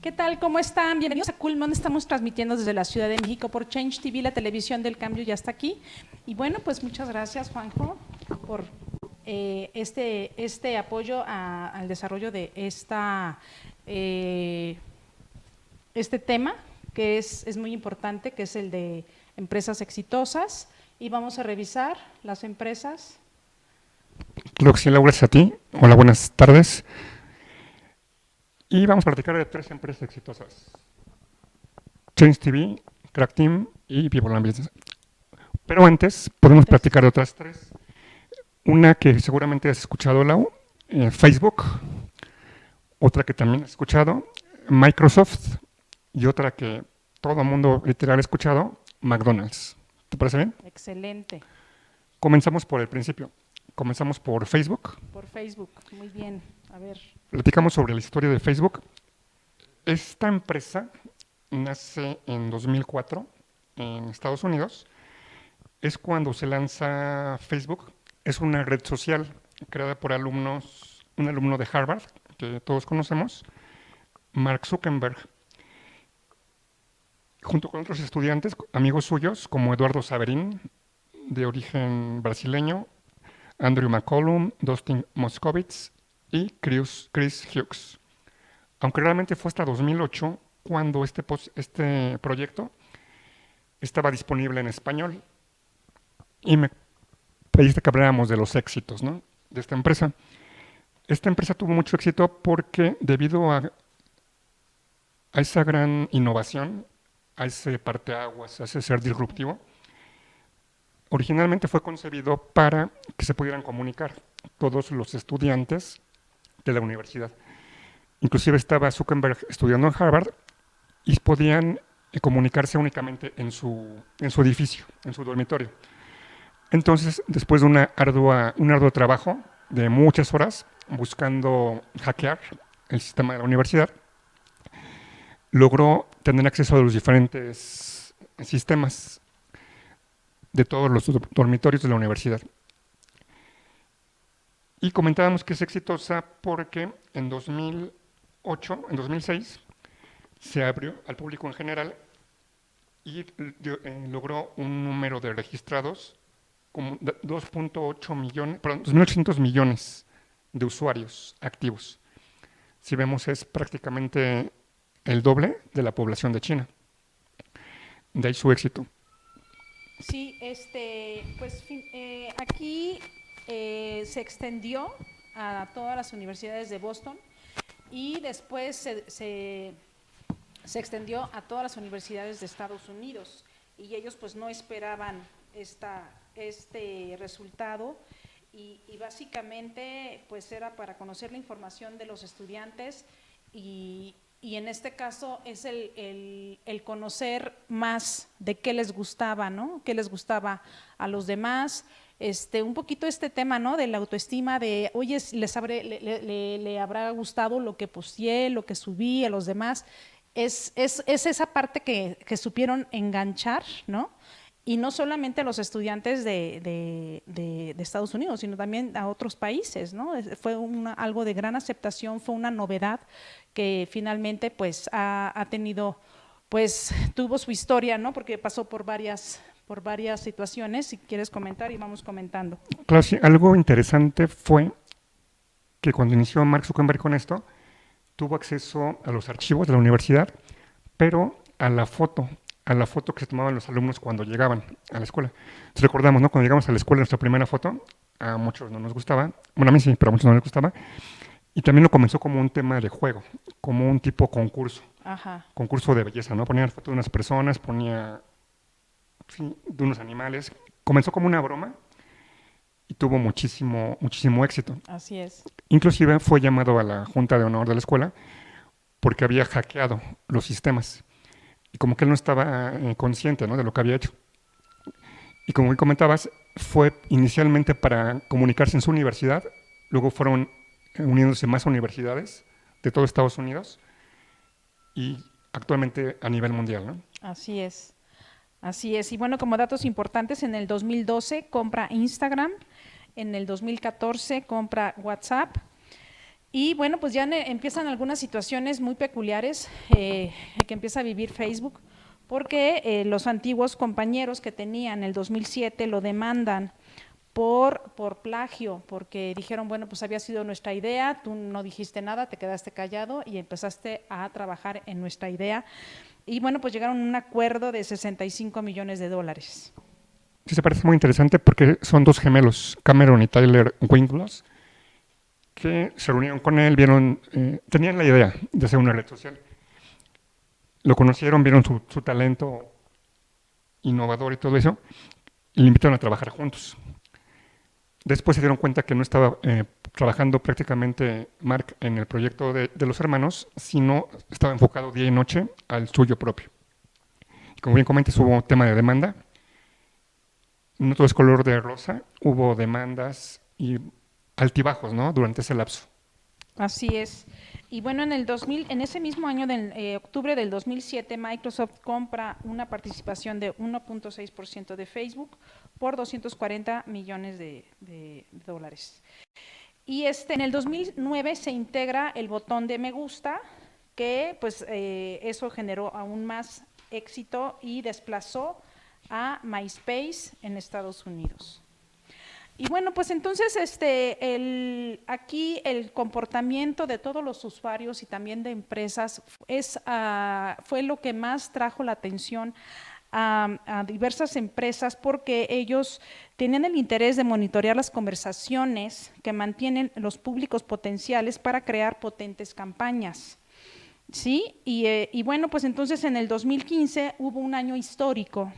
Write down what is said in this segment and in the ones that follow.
¿Qué tal? ¿Cómo están? Bienvenidos a Culmon. Estamos transmitiendo desde la Ciudad de México por Change TV, la televisión del cambio ya está aquí. Y bueno, pues muchas gracias, Juanjo, por este apoyo al desarrollo de este tema, que es muy importante, que es el de empresas exitosas. Y vamos a revisar las empresas. Claro que sí, Laura, es a ti. Hola, buenas tardes. Y vamos a platicar de 3 empresas exitosas: Change TV, Crack Team y People and Business. Pero antes, podemos platicar de otras 3. Una que seguramente has escuchado, Lau, Facebook. Otra que también has escuchado, Microsoft. Y otra que todo el mundo literal ha escuchado, McDonald's. ¿Te parece bien? Excelente. Comenzamos por el principio. Comenzamos por Facebook. Por Facebook, muy bien. A ver. Platicamos sobre la historia de Facebook. Esta empresa nace en 2004 en Estados Unidos. Es cuando se lanza Facebook. Es una red social creada por alumnos, un alumno de Harvard, que todos conocemos, Mark Zuckerberg, junto con otros estudiantes, amigos suyos, como Eduardo Saverin, de origen brasileño, Andrew McCollum, Dustin Moskovitz y Chris Hughes. Aunque realmente fue hasta 2008 cuando este proyecto estaba disponible en español. Y me pediste que habláramos de los éxitos, ¿no?, de esta empresa. Esta empresa tuvo mucho éxito porque debido a esa gran innovación, a ese parteaguas, a ese ser disruptivo, originalmente fue concebido para que se pudieran comunicar todos los estudiantes de la universidad. Inclusive estaba Zuckerberg estudiando en Harvard y podían comunicarse únicamente en su edificio, en su dormitorio. Entonces, después de un arduo trabajo de muchas horas buscando hackear el sistema de la universidad, logró tener acceso a los diferentes sistemas de todos los dormitorios de la universidad. Y comentábamos que es exitosa porque en 2006, se abrió al público en general y logró un número de registrados como 2.8 millones, perdón, 2.800 millones de usuarios activos. Si vemos, es prácticamente el doble de la población de China. De ahí su éxito. Sí, pues aquí se extendió a todas las universidades de Boston y después se extendió a todas las universidades de Estados Unidos y ellos pues no esperaban este resultado y básicamente pues era para conocer la información de los estudiantes y en este caso es el conocer más de qué les gustaba, ¿no? Qué les gustaba a los demás, un poquito este tema, ¿no?, de la autoestima, de oye, le habrá gustado lo que posteé, lo que subí a los demás. Es esa parte que supieron enganchar, ¿no? Y no solamente a los estudiantes de Estados Unidos, sino también a otros países, ¿no? Fue algo de gran aceptación, fue una novedad que finalmente pues ha tenido, pues tuvo su historia, ¿no? Porque pasó por varias situaciones. Si quieres comentar y vamos comentando. Claro, sí, algo interesante fue que cuando inició Mark Zuckerberg con esto, tuvo acceso a los archivos de la universidad, pero a la foto que se tomaban los alumnos cuando llegaban a la escuela. Entonces recordamos, ¿no?, cuando llegamos a la escuela, nuestra primera foto, a muchos no nos gustaba, bueno, a mí sí, pero a muchos no les gustaba, y también lo comenzó como un tema de juego, como un tipo concurso. Ajá. Concurso de belleza, ¿no? Ponía fotos de unas personas, ponía, sí, de unos animales. Comenzó como una broma y tuvo muchísimo éxito. Así es. Inclusive fue llamado a la Junta de Honor de la escuela porque había hackeado los sistemas y como que él no estaba consciente, ¿no?, de lo que había hecho. Y como comentabas, fue inicialmente para comunicarse en su universidad, luego fueron uniéndose más universidades de todo Estados Unidos y actualmente a nivel mundial, ¿no? Así es. Así es. Y bueno, como datos importantes, en el 2012 compra Instagram, en el 2014 compra WhatsApp Y bueno, pues ya empiezan algunas situaciones muy peculiares que empieza a vivir Facebook, porque los antiguos compañeros que tenía en el 2007 lo demandan por plagio, porque dijeron, bueno, pues había sido nuestra idea, tú no dijiste nada, te quedaste callado y empezaste a trabajar en nuestra idea. Y bueno, pues llegaron a un acuerdo de 65 millones de dólares. Sí, se parece muy interesante porque son dos gemelos, Cameron y Tyler Winklevoss, que se reunieron con él, vieron, tenían la idea de hacer una red social. Lo conocieron, vieron su talento innovador y todo eso, y le invitaron a trabajar juntos. Después se dieron cuenta que no estaba trabajando prácticamente Mark en el proyecto de los hermanos, sino estaba enfocado día y noche al suyo propio. Como bien comentas, hubo tema de demanda. No todo es color de rosa, hubo demandas y altibajos, ¿no? Durante ese lapso. Así es. Y bueno, en ese mismo año, de octubre del 2007, Microsoft compra una participación de 1.6% de Facebook por 240 millones de dólares. Y en el 2009 se integra el botón de me gusta, que pues eso generó aún más éxito y desplazó a MySpace en Estados Unidos. Y bueno, pues entonces aquí el comportamiento de todos los usuarios y también de empresas fue lo que más trajo la atención a diversas empresas, porque ellos tienen el interés de monitorear las conversaciones que mantienen los públicos potenciales para crear potentes campañas. Sí, y bueno, pues entonces en el 2015 hubo un año histórico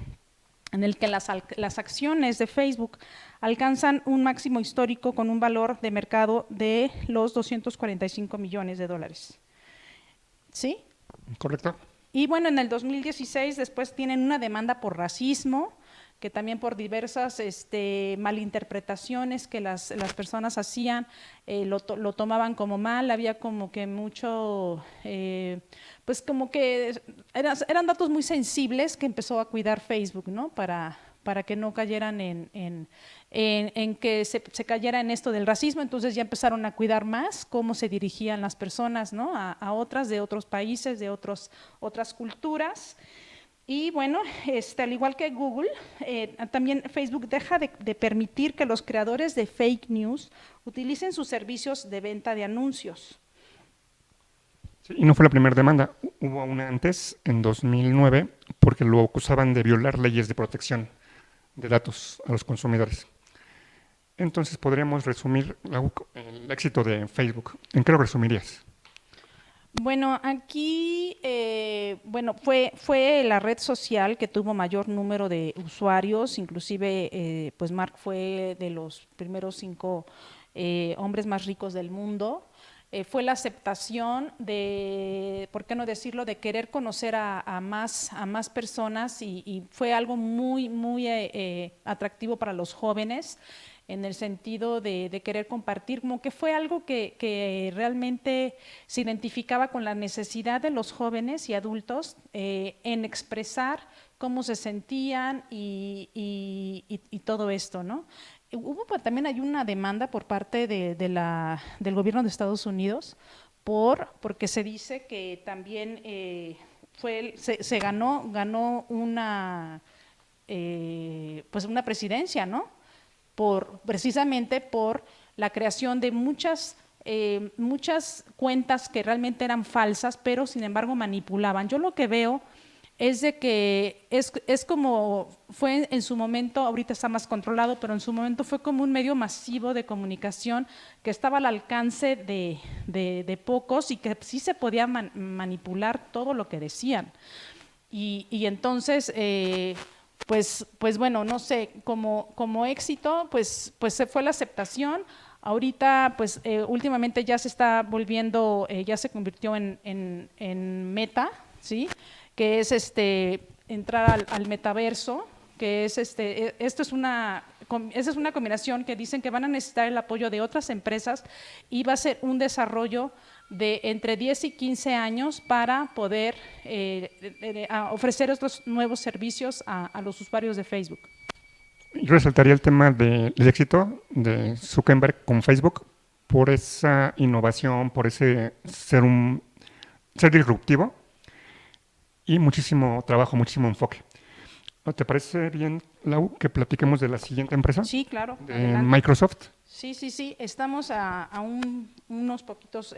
en el que las acciones de Facebook alcanzan un máximo histórico con un valor de mercado de los 245 millones de dólares. ¿Sí? ¿Correcto? Y bueno, en el 2016 después tienen una demanda por racismo, que también por diversas malinterpretaciones que las personas hacían, lo tomaban como mal, había como que mucho, pues como que eran datos muy sensibles que empezó a cuidar Facebook, ¿no? Para que no cayeran en que se cayera en esto del racismo. Entonces ya empezaron a cuidar más cómo se dirigían las personas, ¿no? A otras de otros países, de otras culturas. Y bueno, al igual que Google, también Facebook deja de permitir que los creadores de fake news utilicen sus servicios de venta de anuncios. Sí, y no fue la primera demanda, hubo una antes, en 2009, porque lo acusaban de violar leyes de protección de datos a los consumidores. Entonces podríamos resumir el éxito de Facebook. ¿En qué lo resumirías? Bueno, aquí bueno, fue la red social que tuvo mayor número de usuarios, inclusive pues Mark fue de los primeros 5 hombres más ricos del mundo. Fue la aceptación de, ¿por qué no decirlo?, de querer conocer a más personas, y fue algo muy atractivo para los jóvenes, en el sentido de querer compartir, como que fue algo que realmente se identificaba con la necesidad de los jóvenes y adultos en expresar cómo se sentían y todo esto, ¿no? También hay una demanda por parte del gobierno de Estados Unidos porque se dice que también se ganó pues una presidencia, ¿no? Precisamente por la creación de muchas cuentas que realmente eran falsas, pero sin embargo manipulaban. Yo lo que veo es de que es como fue en su momento, ahorita está más controlado, pero en su momento fue como un medio masivo de comunicación que estaba al alcance de pocos, y que sí se podía manipular todo lo que decían. Y entonces pues bueno, no sé, como éxito, pues se fue la aceptación. Ahorita, pues últimamente ya se está volviendo, ya se convirtió en Meta, ¿sí? Que es entrar al metaverso, que es esa es una combinación que dicen que van a necesitar el apoyo de otras empresas, y va a ser un desarrollo de entre 10 y 15 años para poder ofrecer estos nuevos servicios a los usuarios de Facebook. Yo resaltaría el tema del éxito de Zuckerberg con Facebook, por esa innovación, por ese ser disruptivo y muchísimo trabajo, muchísimo enfoque. ¿No te parece bien, Lau, que platiquemos de la siguiente empresa? Sí, claro, De adelante. Microsoft. Sí, estamos a unos poquitos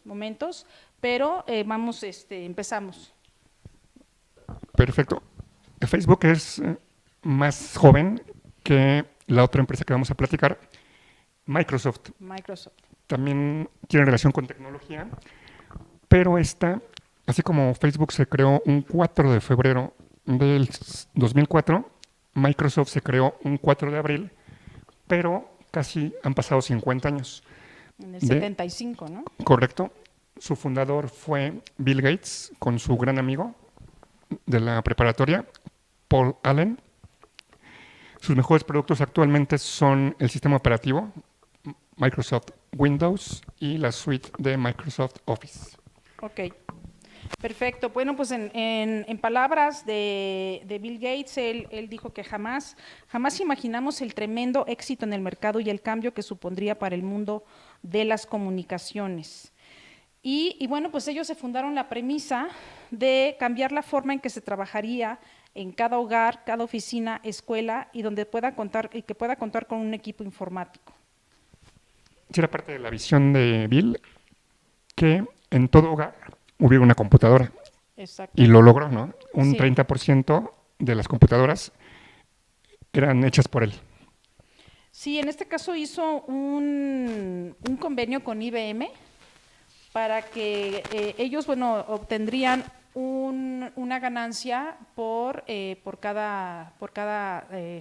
momentos, pero vamos, empezamos. Perfecto. Facebook es más joven que la otra empresa que vamos a platicar, Microsoft. Microsoft. También tiene relación con tecnología, pero esta, así como Facebook se creó un 4 de febrero del 2004, Microsoft se creó un 4 de abril, pero casi han pasado 50 años. En el De- 75, ¿no? Correcto. Su fundador fue Bill Gates con su gran amigo de la preparatoria, Paul Allen. Sus mejores productos actualmente son el sistema operativo Microsoft Windows y la suite de Microsoft Office. Ok, perfecto. Bueno, pues en palabras de Bill Gates, él dijo que jamás imaginamos el tremendo éxito en el mercado y el cambio que supondría para el mundo de las comunicaciones. Y bueno, pues ellos se fundaron la premisa de cambiar la forma en que se trabajaría en cada hogar, cada oficina, escuela y que pueda contar con un equipo informático. Sí, era parte de la visión de Bill que en todo hogar hubiera una computadora Exacto. y lo logró, ¿no? Un Sí. 30% de las computadoras eran hechas por él. Sí, en este caso hizo un convenio con IBM para que ellos, bueno, obtendrían una ganancia por cada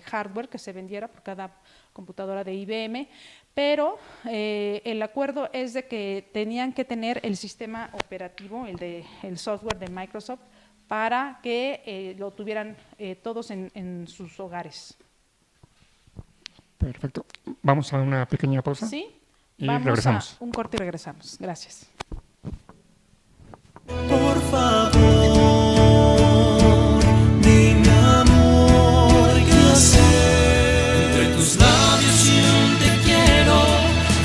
hardware que se vendiera, por cada computadora de IBM, pero el acuerdo es de que tenían que tener el sistema operativo, el software de Microsoft, para que lo tuvieran todos en sus hogares. Perfecto. Vamos a una pequeña pausa. ¿Sí? Y Vamos regresamos. a un corte y regresamos. Gracias. Por favor, dime amor, ¿qué hacer? Entre tus labios y un te quiero,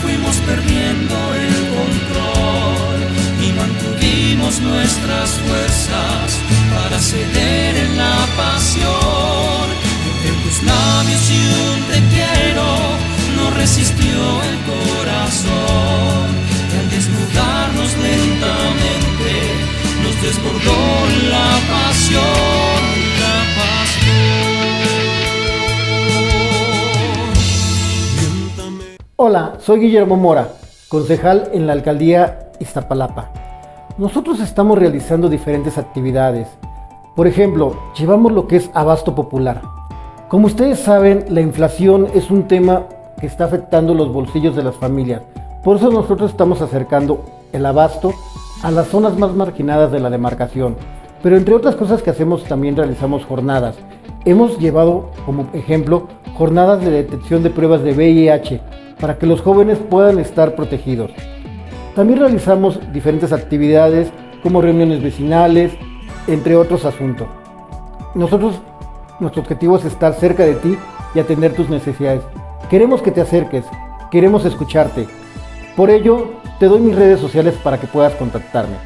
fuimos perdiendo el control y mantuvimos nuestras fuerzas para ceder en la pasión. Entre tus labios y un te quiero, no resistió el corazón y al desnudarnos lentamente nos desbordó la pasión, Miéntame. Hola, soy Guillermo Mora, concejal en la alcaldía Iztapalapa. Nosotros estamos realizando diferentes actividades. Por ejemplo, llevamos lo que es abasto popular. Como ustedes saben, la inflación es un tema que está afectando los bolsillos de las familias. Por eso nosotros estamos acercando el abasto a las zonas más marginadas de la demarcación. Pero entre otras cosas que hacemos, también realizamos jornadas. Hemos llevado como ejemplo jornadas de detección de pruebas de VIH para que los jóvenes puedan estar protegidos. También realizamos diferentes actividades como reuniones vecinales, entre otros asuntos. Nuestro objetivo es estar cerca de ti y atender tus necesidades. Queremos que te acerques, queremos escucharte. Por ello, te doy mis redes sociales para que puedas contactarme.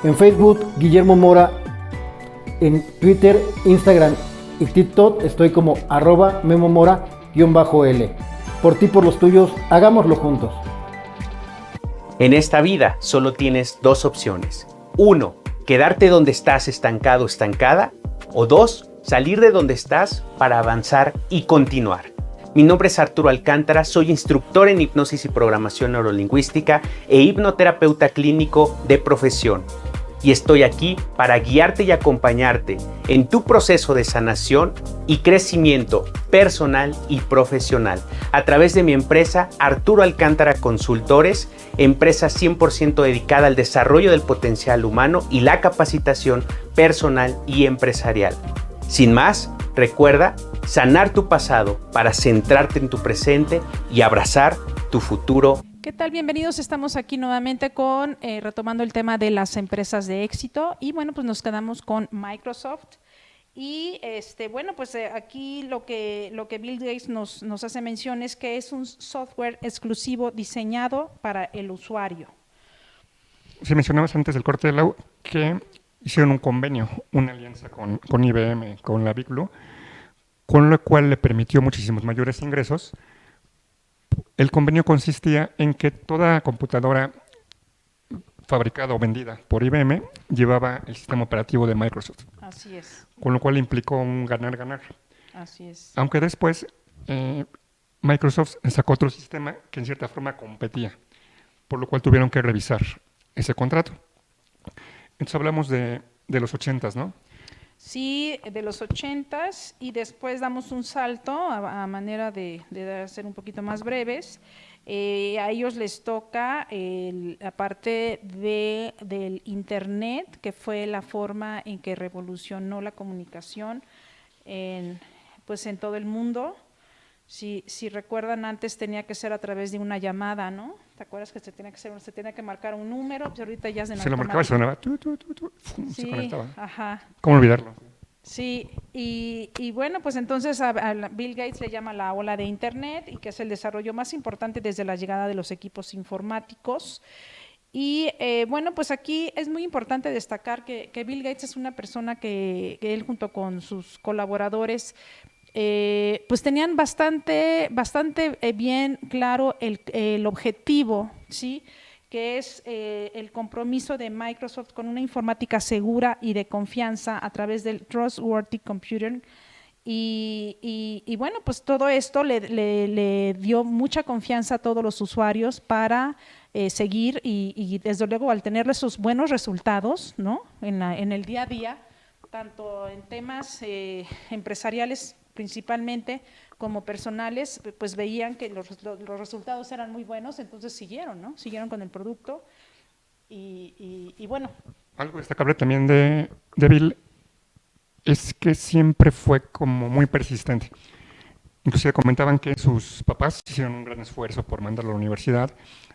En Facebook, Guillermo Mora. En Twitter, Instagram y TikTok estoy como @memomora_l. Por ti, por los tuyos, hagámoslo juntos. En esta vida solo tienes dos opciones. 1, quedarte donde estás estancado, estancada. O 2, salir de donde estás para avanzar y continuar. Mi nombre es Arturo Alcántara, soy instructor en hipnosis y programación neurolingüística e hipnoterapeuta clínico de profesión. Y estoy aquí para guiarte y acompañarte en tu proceso de sanación y crecimiento personal y profesional a través de mi empresa Arturo Alcántara Consultores, empresa 100% dedicada al desarrollo del potencial humano y la capacitación personal y empresarial. Sin más, recuerda sanar tu pasado para centrarte en tu presente y abrazar tu futuro. ¿Qué tal? Bienvenidos. Estamos aquí nuevamente retomando el tema de las empresas de éxito y bueno, pues nos quedamos con Microsoft Y bueno, pues aquí lo que Bill Gates nos hace mención es que es un software exclusivo diseñado para el usuario. Si mencionabas antes del corte de Lau que hicieron un convenio, una alianza con IBM, con la Big Blue, con lo cual le permitió muchísimos mayores ingresos. El convenio consistía en que toda computadora fabricada o vendida por IBM llevaba el sistema operativo de Microsoft, Así es, con lo cual implicó un ganar-ganar. así es. Aunque después Microsoft sacó otro sistema que en cierta forma competía, por lo cual tuvieron que revisar ese contrato. Entonces hablamos de los 80s, ¿no? Sí, de los 80s, y después damos un salto a manera de ser un poquito más breves. A ellos les toca la parte del Internet, que fue la forma en que revolucionó la comunicación pues en todo el mundo. Si recuerdan, antes tenía que ser a través de una llamada, ¿no? ¿Te acuerdas que se tenía que marcar un número? Pues ahorita ya Se lo marcaba y sonaba, se Sí, conectaba. ajá. ¿Cómo olvidarlo? Sí, y bueno, pues entonces a Bill Gates le llama la ola de Internet, y que es el desarrollo más importante desde la llegada de los equipos informáticos. Y bueno, pues aquí es muy importante destacar que Bill Gates es una persona que él, junto con sus colaboradores, pues tenían bastante bien claro el objetivo, ¿sí?, que es el compromiso de Microsoft con una informática segura y de confianza a través del Trustworthy Computing. Y bueno, pues todo esto le dio mucha confianza a todos los usuarios para seguir y desde luego, al tener esos buenos resultados, ¿no?, en el día a día, tanto en temas empresariales principalmente como personales, pues veían que los resultados eran muy buenos, entonces siguieron, ¿no? Siguieron con el producto y bueno. Algo destacable también de Bill es que siempre fue como muy persistente. Inclusive comentaban que sus papás hicieron un gran esfuerzo por mandarlo a la universidad.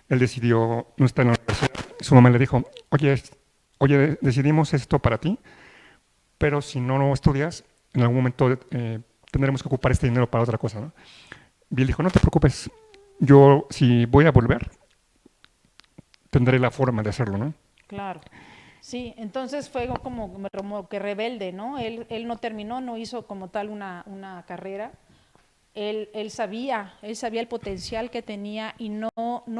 Él decidió no estar en la universidad. Su mamá le dijo, oye, decidimos esto para ti, pero si no lo estudias, en algún momento tendremos que ocupar este dinero para otra cosa, ¿no? Bill dijo, no te preocupes, yo si voy a volver, tendré la forma de hacerlo, ¿no? Claro. Sí, entonces fue como que rebelde, ¿no? Él no terminó, no hizo como tal una carrera. Él sabía el potencial que tenía y no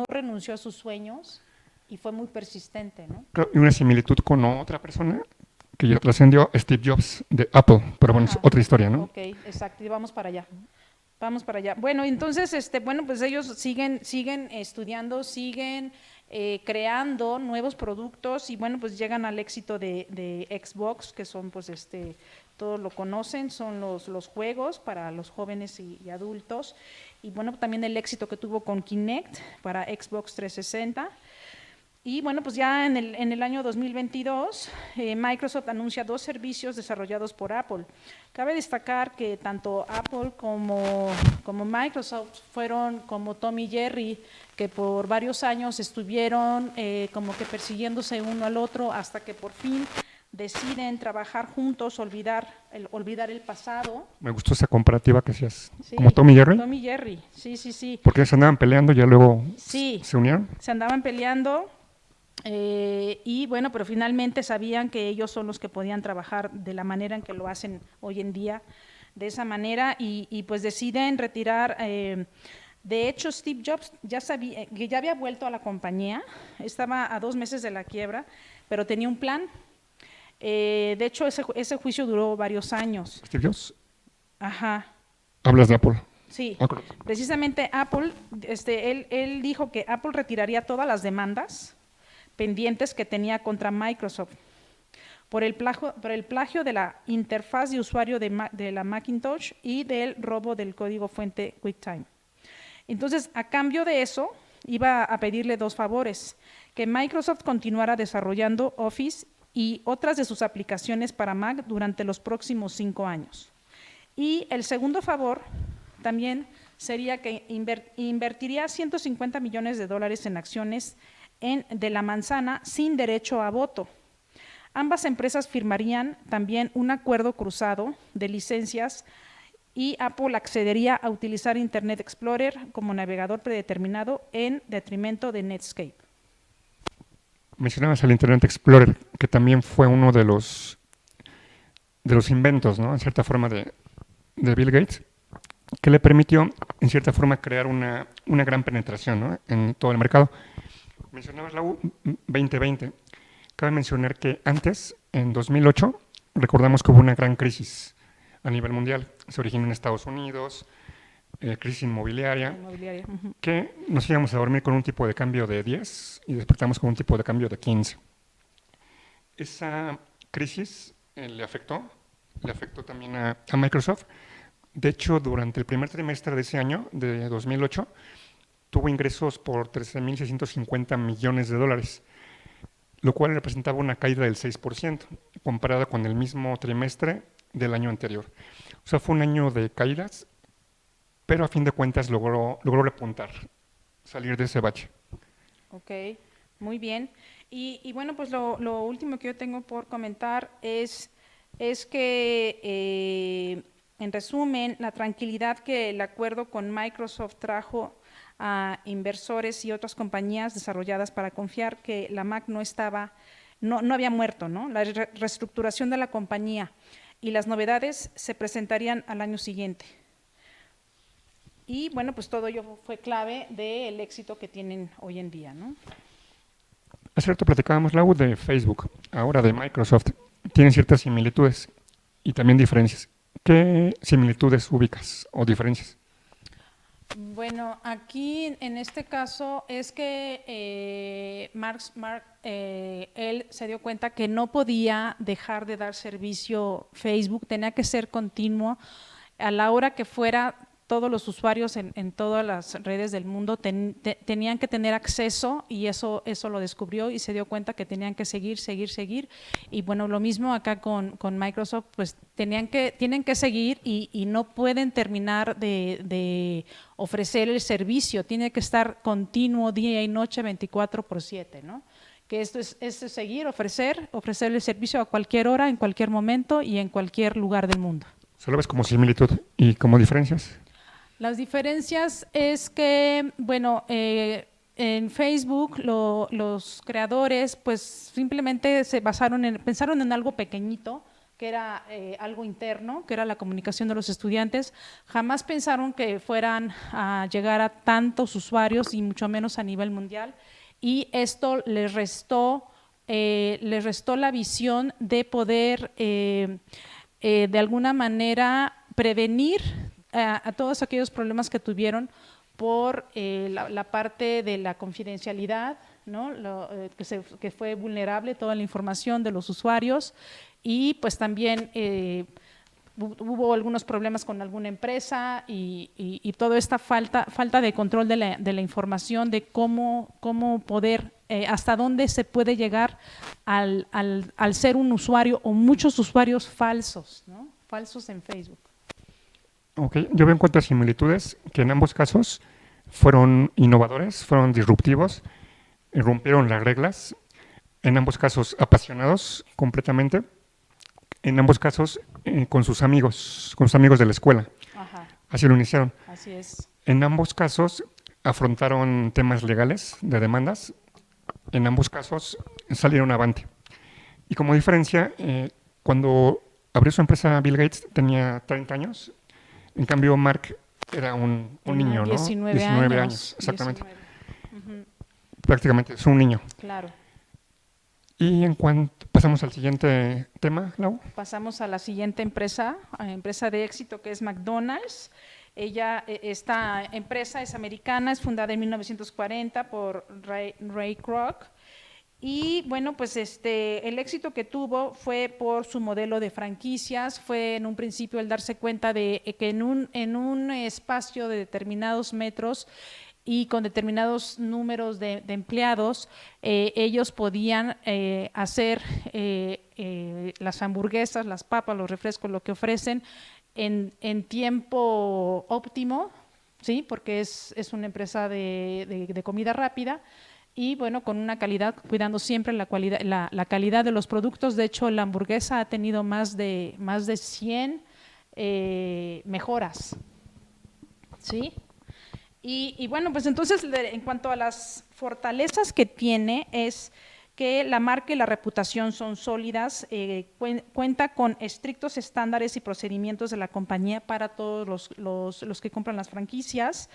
renunció a sus sueños, y fue muy persistente, ¿no? Y una similitud con otra persona que ya trascendió, Steve Jobs de Apple, pero bueno, es otra historia, ¿no? Ok, exacto, y vamos para allá. Bueno, entonces, bueno, pues ellos siguen estudiando, siguen creando nuevos productos, y bueno, pues llegan al éxito de Xbox, que son pues todos lo conocen, son los juegos para los jóvenes y adultos, y bueno, también el éxito que tuvo con Kinect para Xbox 360. Y bueno, pues ya en el año 2022, Microsoft anuncia 2 servicios desarrollados por Apple. Cabe destacar que tanto Apple como Microsoft fueron como Tom y Jerry, que por varios años estuvieron como que persiguiéndose uno al otro, hasta que por fin deciden trabajar juntos, olvidar el pasado. Me gustó esa comparativa que hacías, Sí, como Tom y Jerry. Tom y Jerry, sí. Porque se andaban peleando y ya luego Sí, se unieron. se andaban peleando. Y bueno, pero finalmente sabían que ellos son los que podían trabajar de la manera en que lo hacen hoy en día, de esa manera, y pues deciden retirar. De hecho, Steve Jobs ya sabía que ya había vuelto a la compañía, estaba a 2 meses de la quiebra, pero tenía un plan. De hecho, ese juicio duró varios años. Steve Jobs. Ajá. Hablas de Apple. Sí, Ah, correcto. precisamente Apple, él dijo que Apple retiraría todas las demandas pendientes que tenía contra Microsoft por el plagio de la interfaz de usuario de la Macintosh y del robo del código fuente QuickTime. Entonces, a cambio de eso, iba a pedirle 2 favores: que Microsoft continuara desarrollando Office y otras de sus aplicaciones para Mac durante los próximos 5 años. Y el segundo favor también sería que invertiría $150 millones en acciones de la manzana sin derecho a voto. Ambas empresas firmarían también un acuerdo cruzado de licencias y Apple accedería a utilizar Internet Explorer como navegador predeterminado en detrimento de Netscape. Mencionabas el Internet Explorer, que también fue uno de los inventos, ¿no? En cierta forma de Bill Gates, que le permitió, en cierta forma, crear una gran penetración, ¿no? En todo el mercado. Mencionabas la U 2020. Cabe mencionar que antes, en 2008, recordamos que hubo una gran crisis a nivel mundial. Se originó en Estados Unidos, crisis inmobiliaria, que nos íbamos a dormir con un tipo de cambio de 10 y despertamos con un tipo de cambio de 15. Esa crisis le afectó también a Microsoft. De hecho, durante el primer trimestre de ese año, de 2008, tuvo ingresos por 13.650 millones de dólares, lo cual representaba una caída del 6%, comparada con el mismo trimestre del año anterior. O sea, fue un año de caídas, pero a fin de cuentas logró repuntar, salir de ese bache. Ok, muy bien. Y bueno, pues lo último que yo tengo por comentar es que, en resumen, la tranquilidad que el acuerdo con Microsoft trajo a inversores y otras compañías desarrolladas para confiar que la Mac no había muerto, ¿no? La reestructuración de la compañía y las novedades se presentarían al año siguiente. Y bueno, pues todo ello fue clave del éxito que tienen hoy en día, ¿no? Hace rato platicábamos, Lau, de Facebook, ahora de Microsoft. Tienen ciertas similitudes y también diferencias. ¿Qué similitudes ubicas o diferencias? Bueno, aquí en este caso es que él se dio cuenta que no podía dejar de dar servicio Facebook, tenía que ser continuo a la hora que fuera. Todos los usuarios en todas las redes del mundo tenían que tener acceso y eso lo descubrió y se dio cuenta que tenían que seguir. Y bueno, lo mismo acá con Microsoft, pues tienen que seguir y no pueden terminar de ofrecer el servicio, tiene que estar continuo día y noche 24/7, ¿no? Que esto es seguir, ofrecer el servicio a cualquier hora, en cualquier momento y en cualquier lugar del mundo. ¿Solo ves como similitud y como diferencias? Las diferencias es que, bueno, en Facebook los creadores pues simplemente pensaron en algo pequeñito, que era algo interno, que era la comunicación de los estudiantes. Jamás pensaron que fueran a llegar a tantos usuarios y mucho menos a nivel mundial. Y esto les restó la visión de poder de alguna manera prevenir a todos aquellos problemas que tuvieron por la parte de la confidencialidad, ¿no? Que fue vulnerable toda la información de los usuarios y pues también hubo algunos problemas con alguna empresa y toda esta falta de control de la información, de cómo poder, hasta dónde se puede llegar al ser un usuario o muchos usuarios falsos, ¿no? Falsos en Facebook. Ok, yo veo en cuanto a similitudes que en ambos casos fueron innovadores, fueron disruptivos, rompieron las reglas, en ambos casos apasionados completamente, en ambos casos con sus amigos de la escuela. Ajá. Así lo iniciaron. Así es. En ambos casos afrontaron temas legales de demandas, en ambos casos salieron avante. Y como diferencia, cuando abrió su empresa Bill Gates tenía 30 años, en cambio Mark era un niño, ¿no? 19 años, exactamente. 19. Prácticamente es un niño. Claro. Y en cuanto pasamos al siguiente tema, Lau. Pasamos a la siguiente empresa de éxito, que es McDonald's. Esta empresa es americana, es fundada en 1940 por Ray Kroc. Y bueno, pues el éxito que tuvo fue por su modelo de franquicias, fue en un principio el darse cuenta de que en un espacio de determinados metros y con determinados números de empleados, ellos podían hacer las hamburguesas, las papas, los refrescos, lo que ofrecen en tiempo óptimo, ¿sí? Porque es una empresa de comida rápida. y bueno, con una calidad, cuidando siempre la calidad de los productos. De hecho, la hamburguesa ha tenido más de 100 mejoras, ¿sí? Y bueno, pues entonces en cuanto a las fortalezas que tiene es que la marca y la reputación son sólidas, cuenta con estrictos estándares y procedimientos de la compañía para todos los que compran las franquicias.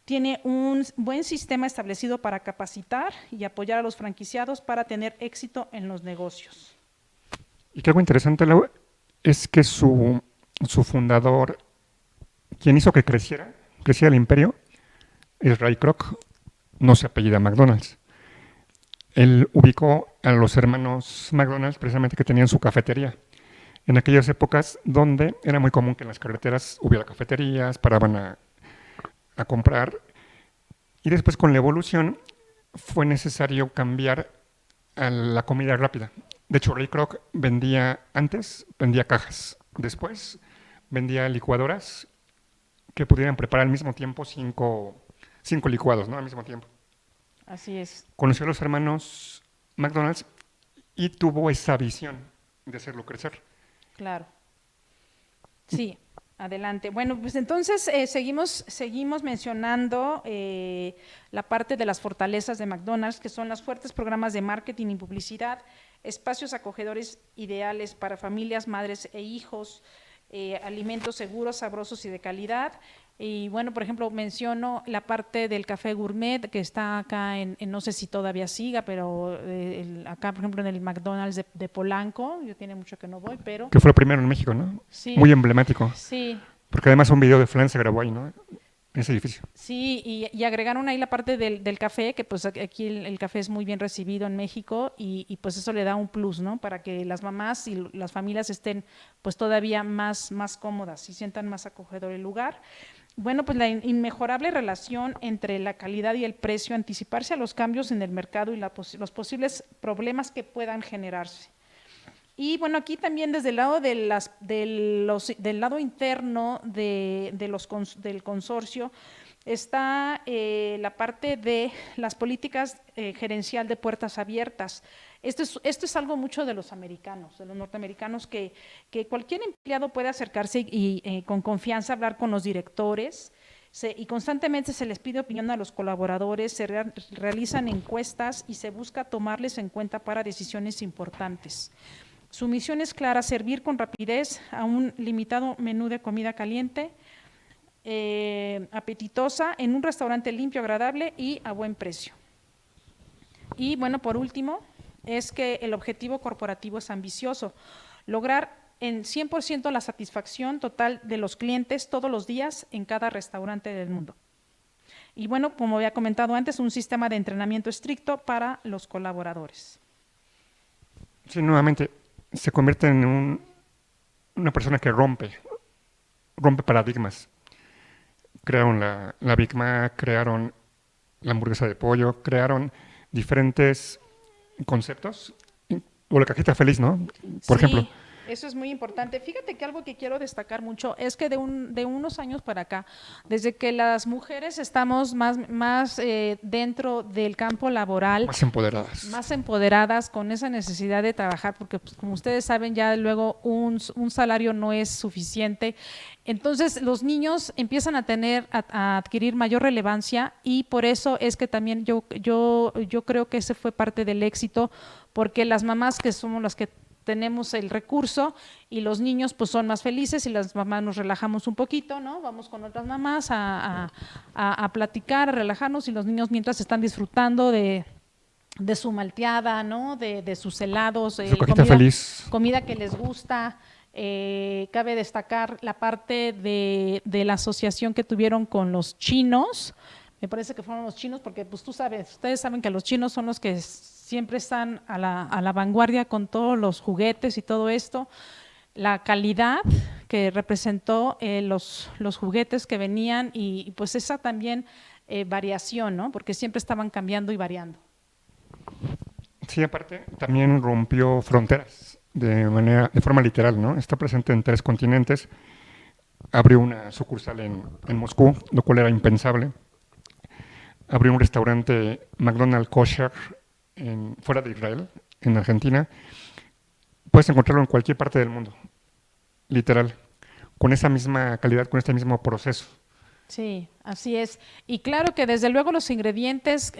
Tiene un buen sistema establecido para capacitar y apoyar a los franquiciados para tener éxito en los negocios. Y que algo interesante, Lau, es que su fundador, quien hizo que creciera el imperio, es Ray Kroc, no se apellida McDonald's. Él ubicó a los hermanos McDonald's precisamente que tenían su cafetería. En aquellas épocas donde era muy común que en las carreteras hubiera cafeterías, paraban a comprar. Y después con la evolución fue necesario cambiar a la comida rápida. De hecho, Ray Kroc vendía cajas. Después vendía licuadoras que pudieran preparar al mismo tiempo cinco licuados, ¿no? Al mismo tiempo. Así es. Conoció a los hermanos McDonald's y tuvo esa visión de hacerlo crecer. Claro. Sí, adelante. Bueno, pues entonces seguimos mencionando la parte de las fortalezas de McDonald's, que son los fuertes programas de marketing y publicidad, espacios acogedores ideales para familias, madres e hijos, alimentos seguros, sabrosos y de calidad. Y bueno, por ejemplo, menciono la parte del café gourmet que está acá no sé si todavía siga, pero acá, por ejemplo, en el McDonald's de Polanco, yo tiene mucho que no voy, pero… Que fue lo primero en México, ¿no? Sí. Muy emblemático. Sí. Porque además un video de Flan se grabó ahí, ¿no? En ese edificio. Sí, y agregaron ahí la parte del café, que pues aquí el café es muy bien recibido en México y pues eso le da un plus, ¿no? Para que las mamás y las familias estén pues todavía más cómodas y sientan más acogedor el lugar. Bueno, pues la inmejorable relación entre la calidad y el precio, anticiparse a los cambios en el mercado y los posibles problemas que puedan generarse. Y bueno, aquí también desde el lado del lado interno del consorcio está la parte de las políticas gerencial de puertas abiertas. Esto es algo mucho de los americanos, de los norteamericanos, que cualquier empleado puede acercarse y con confianza hablar con los directores, y constantemente se les pide opinión a los colaboradores, se realizan encuestas y se busca tomarles en cuenta para decisiones importantes. Su misión es clara: servir con rapidez a un limitado menú de comida caliente, apetitosa, en un restaurante limpio, agradable y a buen precio. Y bueno, por último, es que el objetivo corporativo es ambicioso: lograr en 100% la satisfacción total de los clientes todos los días en cada restaurante del mundo. Y bueno, como había comentado antes, un sistema de entrenamiento estricto para los colaboradores. Sí, nuevamente se convierte en una persona que rompe paradigmas. Crearon la Big Mac, crearon la hamburguesa de pollo, crearon diferentes conceptos, o la cajita feliz, ¿no? Por ejemplo. Eso es muy importante. Fíjate que algo que quiero destacar mucho es que de unos años para acá, desde que las mujeres estamos más dentro del campo laboral, más empoderadas, con esa necesidad de trabajar, porque pues, como ustedes saben, ya luego un salario no es suficiente. Entonces los niños empiezan a adquirir mayor relevancia, y por eso es que también yo creo que ese fue parte del éxito, porque las mamás, que somos las que tenemos el recurso, y los niños pues son más felices, y las mamás nos relajamos un poquito, ¿no? Vamos con otras mamás a platicar, a relajarnos, y los niños mientras están disfrutando de su malteada, ¿no? De sus helados, su cajita feliz, comida que les gusta. Cabe destacar la parte de la asociación que tuvieron con los chinos. Me parece que fueron los chinos, porque pues ustedes saben que los chinos son los que siempre están a la vanguardia con todos los juguetes y todo esto. La calidad que representó los juguetes que venían, y pues esa también variación, ¿no? Porque siempre estaban cambiando y variando. Sí, aparte también rompió fronteras de forma literal, ¿no? Está presente en 3 continentes. Abrió una sucursal en Moscú, lo cual era impensable. abrió un restaurante McDonald's Kosher fuera de Israel, en Argentina. Puedes encontrarlo en cualquier parte del mundo, literal, con esa misma calidad, con este mismo proceso. Sí, así es. Y claro que desde luego los ingredientes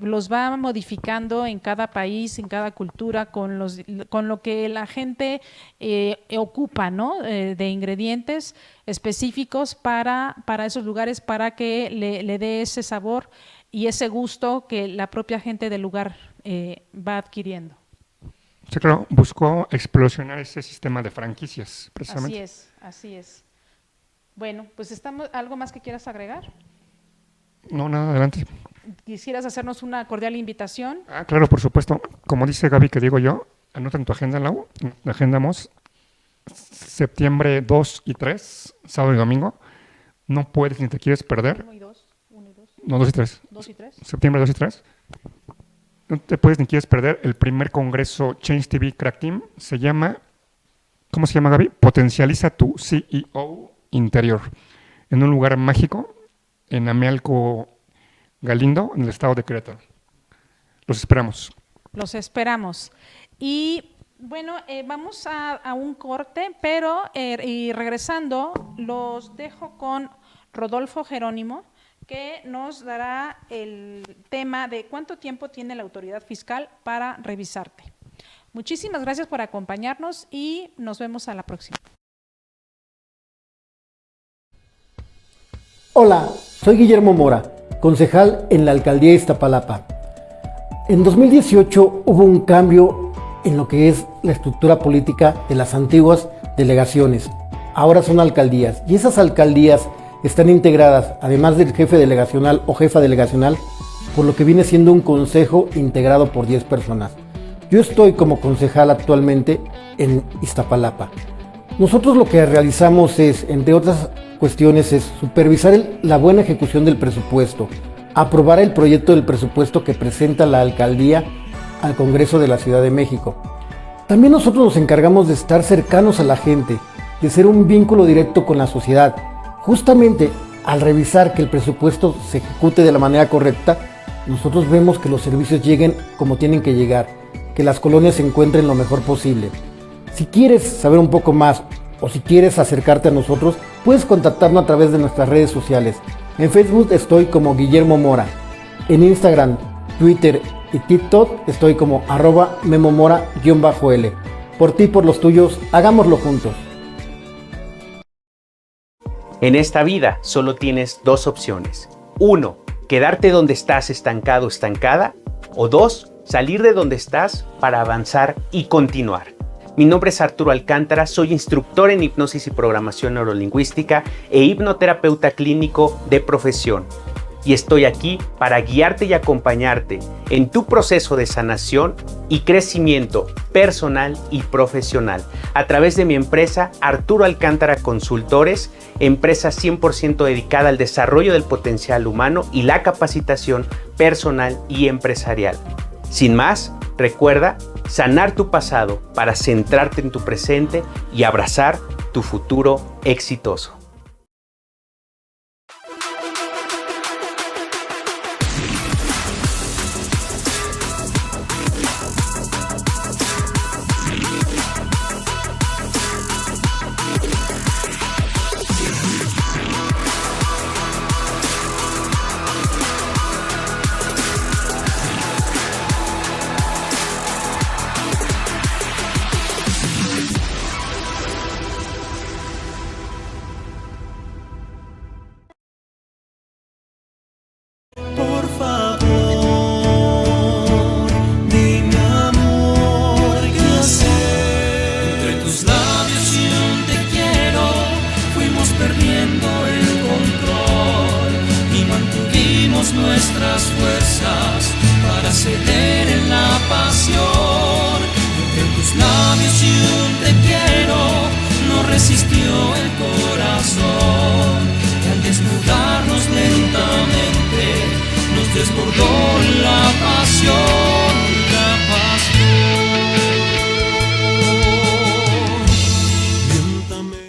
los va modificando en cada país, en cada cultura, con lo que la gente ocupa, ¿no? De ingredientes específicos para esos lugares, para que le dé ese sabor y ese gusto que la propia gente del lugar va adquiriendo. Sí, claro, buscó explosionar ese sistema de franquicias, precisamente. Así es. Bueno, pues ¿algo más que quieras agregar? No, nada, adelante. ¿Quisieras hacernos una cordial invitación? Ah, claro, por supuesto. Como dice Gaby, que digo yo, anota en tu agenda, Lau, agendamos septiembre 2 y 3, sábado y domingo. No puedes ni te quieres perder. 1 y 2. 1 y 2. No, 2 y 3. 2 y 3. Septiembre 2 y 3. No te puedes ni quieres perder el primer congreso Change TV Crack Team. ¿Cómo se llama, Gaby? Potencializa tu CEO interior. En un lugar mágico, en Amealco Galindo, en el estado de Querétaro. Los esperamos. Los esperamos. Y bueno, vamos a un corte, pero y regresando, los dejo con Rodolfo Jerónimo, que nos dará el tema de cuánto tiempo tiene la autoridad fiscal para revisarte. Muchísimas gracias por acompañarnos y nos vemos a la próxima. Hola, soy Guillermo Mora, concejal en la alcaldía de Iztapalapa. En 2018 hubo un cambio en lo que es la estructura política de las antiguas delegaciones. Ahora son alcaldías y esas alcaldías están integradas, además del jefe delegacional o jefa delegacional, por lo que viene siendo un consejo integrado por 10 personas. Yo estoy como concejal actualmente en Iztapalapa. Nosotros lo que realizamos es, entre otras cuestiones, es supervisar la buena ejecución del presupuesto, aprobar el proyecto del presupuesto que presenta la alcaldía al Congreso de la Ciudad de México. También nosotros nos encargamos de estar cercanos a la gente, de ser un vínculo directo con la sociedad. Justamente al revisar que el presupuesto se ejecute de la manera correcta, nosotros vemos que los servicios lleguen como tienen que llegar, que las colonias se encuentren lo mejor posible. Si quieres saber un poco más o si quieres acercarte a nosotros, puedes contactarnos a través de nuestras redes sociales. En Facebook estoy como Guillermo Mora. En Instagram, Twitter y TikTok estoy como @memomora_L. Por ti y por los tuyos, hagámoslo juntos. En esta vida solo tienes dos opciones. 1, quedarte donde estás estancado, estancada. O 2, salir de donde estás para avanzar y continuar. Mi nombre es Arturo Alcántara, soy instructor en hipnosis y programación neurolingüística e hipnoterapeuta clínico de profesión. Y estoy aquí para guiarte y acompañarte en tu proceso de sanación y crecimiento personal y profesional a través de mi empresa Arturo Alcántara Consultores, empresa 100% dedicada al desarrollo del potencial humano y la capacitación personal y empresarial. Sin más, recuerda sanar tu pasado para centrarte en tu presente y abrazar tu futuro exitoso. Por favor, dime amor, ¿qué hacer? Entre tus labios y un te quiero, fuimos perdiendo el control y mantuvimos nuestras fuerzas para ceder en la pasión. Entre tus labios y un te quiero, no resistió el corazón y al desnudarnos lentamente nos desbordó la pasión, la pasión. Miéntame.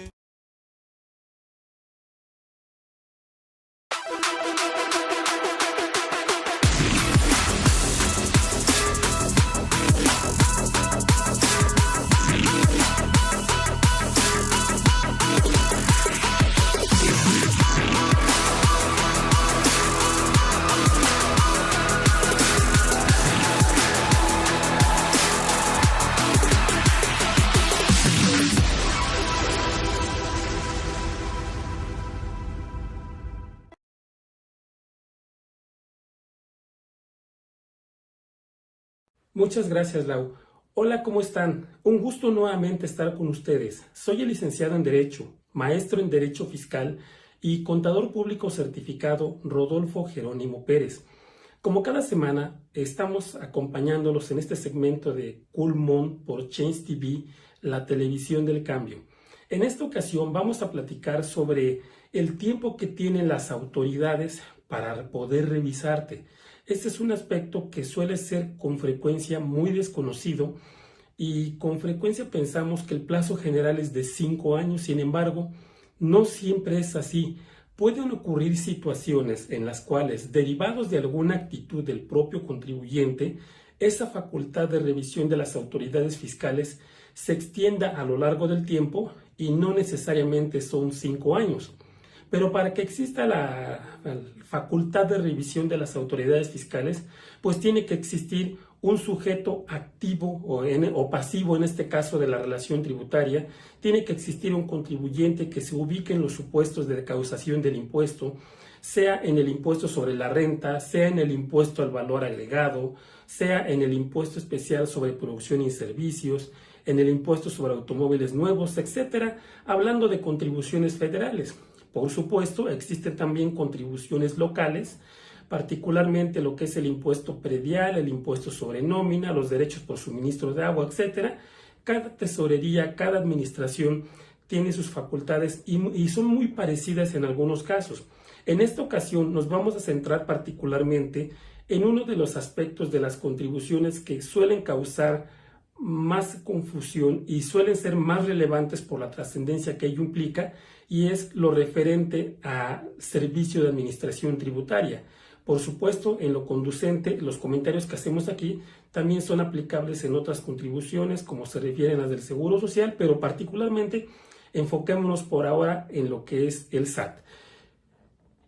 Muchas gracias, Lau. Hola, ¿cómo están? Un gusto nuevamente estar con ustedes. Soy el licenciado en Derecho, maestro en Derecho Fiscal y contador público certificado Rodolfo Jerónimo Pérez. Como cada semana, estamos acompañándolos en este segmento de Cool Moon por Change TV, la televisión del cambio. En esta ocasión vamos a platicar sobre el tiempo que tienen las autoridades para poder revisarte. Este es un aspecto que suele ser con frecuencia muy desconocido y con frecuencia pensamos que el plazo general es de 5 años, sin embargo, no siempre es así. Pueden ocurrir situaciones en las cuales, derivados de alguna actitud del propio contribuyente, esa facultad de revisión de las autoridades fiscales se extienda a lo largo del tiempo y no necesariamente son 5 años. Pero para que exista la facultad de revisión de las autoridades fiscales, pues tiene que existir un sujeto activo o pasivo, en este caso de la relación tributaria, tiene que existir un contribuyente que se ubique en los supuestos de decausación del impuesto, sea en el impuesto sobre la renta, sea en el impuesto al valor agregado, sea en el impuesto especial sobre producción y servicios, en el impuesto sobre automóviles nuevos, etcétera, hablando de contribuciones federales. Por supuesto, existen también contribuciones locales, particularmente lo que es el impuesto predial, el impuesto sobre nómina, los derechos por suministro de agua, etcétera. Cada tesorería, cada administración tiene sus facultades y son muy parecidas en algunos casos. En esta ocasión nos vamos a centrar particularmente en uno de los aspectos de las contribuciones que suelen causar más confusión y suelen ser más relevantes por la trascendencia que ello implica, y es lo referente a servicio de administración tributaria. Por supuesto, en lo conducente, los comentarios que hacemos aquí también son aplicables en otras contribuciones, como se refieren a las del Seguro Social, pero particularmente enfoquémonos por ahora en lo que es el SAT.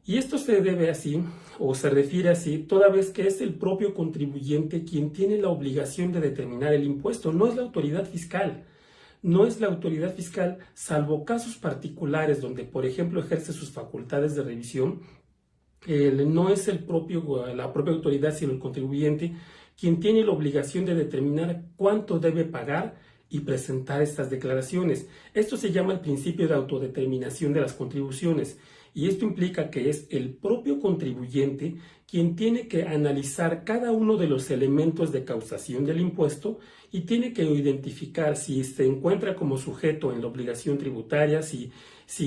Y esto se debe así, o se refiere así, toda vez que es el propio contribuyente quien tiene la obligación de determinar el impuesto, no es la autoridad fiscal. No es la autoridad fiscal, salvo casos particulares donde, por ejemplo, ejerce sus facultades de revisión, no es la propia autoridad, sino el contribuyente quien tiene la obligación de determinar cuánto debe pagar y presentar estas declaraciones. Esto se llama el principio de autodeterminación de las contribuciones. Y esto implica que es el propio contribuyente quien tiene que analizar cada uno de los elementos de causación del impuesto y tiene que identificar si se encuentra como sujeto en la obligación tributaria, si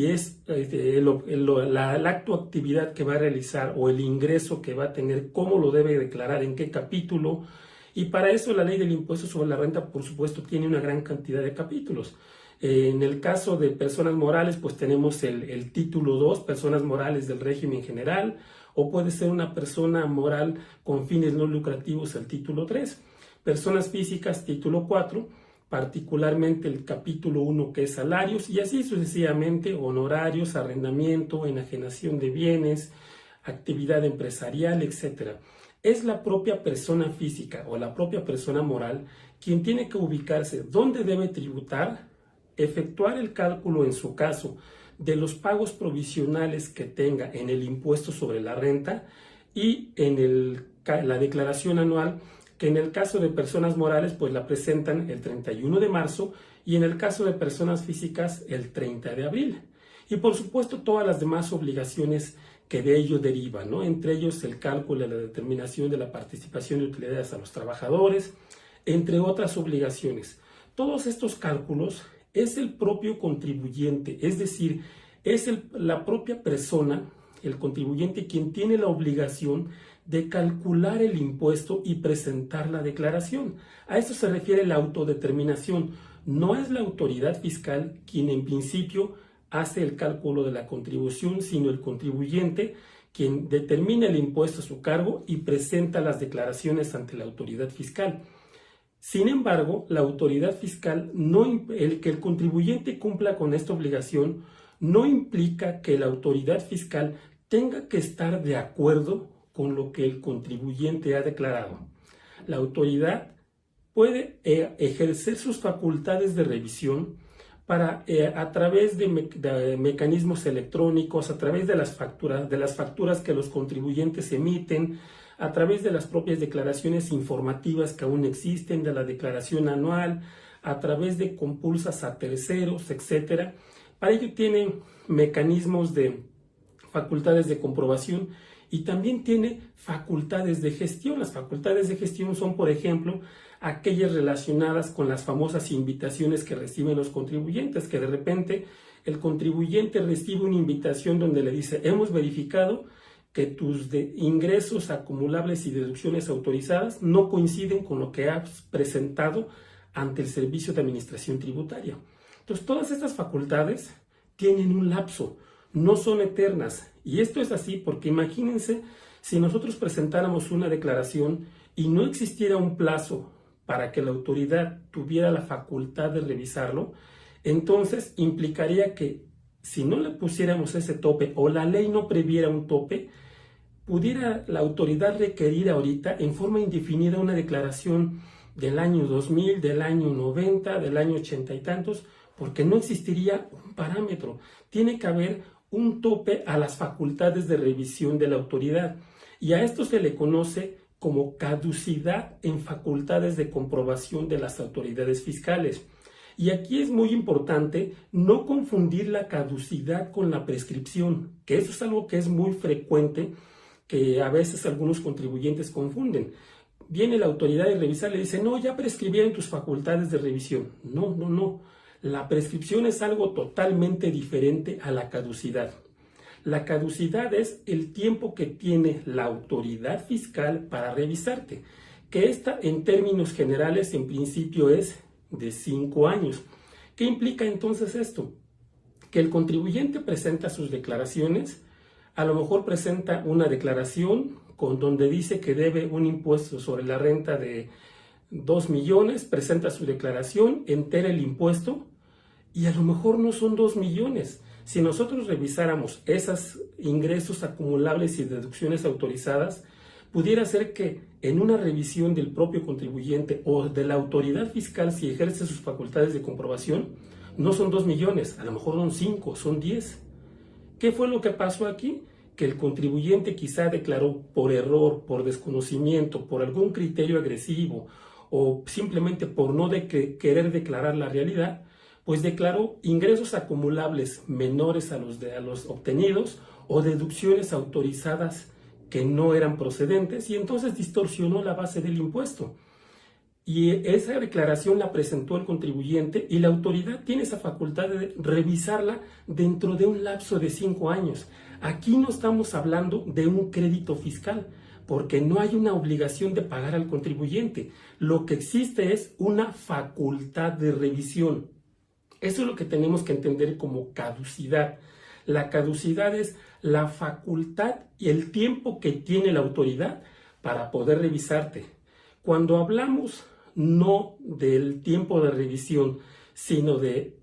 es el acto o actividad que va a realizar o el ingreso que va a tener, cómo lo debe declarar, en qué capítulo. Y para eso la ley del impuesto sobre la renta, por supuesto, tiene una gran cantidad de capítulos. En el caso de personas morales, pues tenemos el título 2, personas morales del régimen general, o puede ser una persona moral con fines no lucrativos, el título 3. Personas físicas, título 4, particularmente el capítulo 1, que es salarios, y así sucesivamente, honorarios, arrendamiento, enajenación de bienes, actividad empresarial, etc. Es la propia persona física o la propia persona moral quien tiene que ubicarse dónde debe tributar, efectuar el cálculo en su caso de los pagos provisionales que tenga en el impuesto sobre la renta y en la declaración anual, que en el caso de personas morales pues la presentan el 31 de marzo y en el caso de personas físicas el 30 de abril. Y por supuesto todas las demás obligaciones que de ello derivan, ¿no? Entre ellos el cálculo y la determinación de la participación de utilidades a los trabajadores, entre otras obligaciones. Todos estos cálculos es el propio contribuyente, es decir, es la propia persona, el contribuyente, quien tiene la obligación de calcular el impuesto y presentar la declaración. A eso se refiere la autodeterminación. No es la autoridad fiscal quien en principio hace el cálculo de la contribución, sino el contribuyente quien determina el impuesto a su cargo y presenta las declaraciones ante la autoridad fiscal. Sin embargo, la autoridad fiscal, que el contribuyente cumpla con esta obligación, no implica que la autoridad fiscal tenga que estar de acuerdo con lo que el contribuyente ha declarado. La autoridad puede ejercer sus facultades de revisión a través de mecanismos electrónicos, a través de las facturas que los contribuyentes emiten, a través de las propias declaraciones informativas que aún existen, de la declaración anual, a través de compulsas a terceros, etcétera. Para ello tienen mecanismos de facultades de comprobación y también tiene facultades de gestión. Las facultades de gestión son, por ejemplo, aquellas relacionadas con las famosas invitaciones que reciben los contribuyentes, que de repente el contribuyente recibe una invitación donde le dice: hemos verificado que tus ingresos acumulables y deducciones autorizadas no coinciden con lo que has presentado ante el Servicio de Administración Tributaria. Entonces, todas estas facultades tienen un lapso, no son eternas. Y esto es así porque imagínense si nosotros presentáramos una declaración y no existiera un plazo para que la autoridad tuviera la facultad de revisarlo, entonces implicaría que si no le pusiéramos ese tope o la ley no previera un tope, pudiera la autoridad requerir ahorita en forma indefinida una declaración del año 2000, del año 90, del año 80 y tantos, porque no existiría un parámetro. Tiene que haber un tope a las facultades de revisión de la autoridad, y a esto se le conoce como caducidad en facultades de comprobación de las autoridades fiscales. Y aquí es muy importante no confundir la caducidad con la prescripción, que eso es algo que es muy frecuente, que a veces algunos contribuyentes confunden. Viene la autoridad de revisar y le dice: no, ya prescribieron tus facultades de revisión. No. La prescripción es algo totalmente diferente a la caducidad. La caducidad es el tiempo que tiene la autoridad fiscal para revisarte, que esta en términos generales en principio es de 5 años. ¿Qué implica entonces esto? Que el contribuyente presenta sus declaraciones, a lo mejor presenta una declaración con donde dice que debe un impuesto sobre la renta de 2 millones, presenta su declaración, entera el impuesto y a lo mejor no son 2 millones. Si nosotros revisáramos esos ingresos acumulables y deducciones autorizadas, pudiera ser que en una revisión del propio contribuyente o de la autoridad fiscal, si ejerce sus facultades de comprobación, no son 2 millones, a lo mejor son 5, son 10. ¿Qué fue lo que pasó aquí? Que el contribuyente quizá declaró por error, por desconocimiento, por algún criterio agresivo o simplemente por no querer declarar la realidad, pues declaró ingresos acumulables menores a los obtenidos o deducciones autorizadas que no eran procedentes, y entonces distorsionó la base del impuesto. Y esa declaración la presentó el contribuyente y la autoridad tiene esa facultad de revisarla dentro de un lapso de 5 años. Aquí no estamos hablando de un crédito fiscal, porque no hay una obligación de pagar al contribuyente. Lo que existe es una facultad de revisión. Eso es lo que tenemos que entender como caducidad. La caducidad es la facultad y el tiempo que tiene la autoridad para poder revisarte. Cuando hablamos no del tiempo de revisión, sino de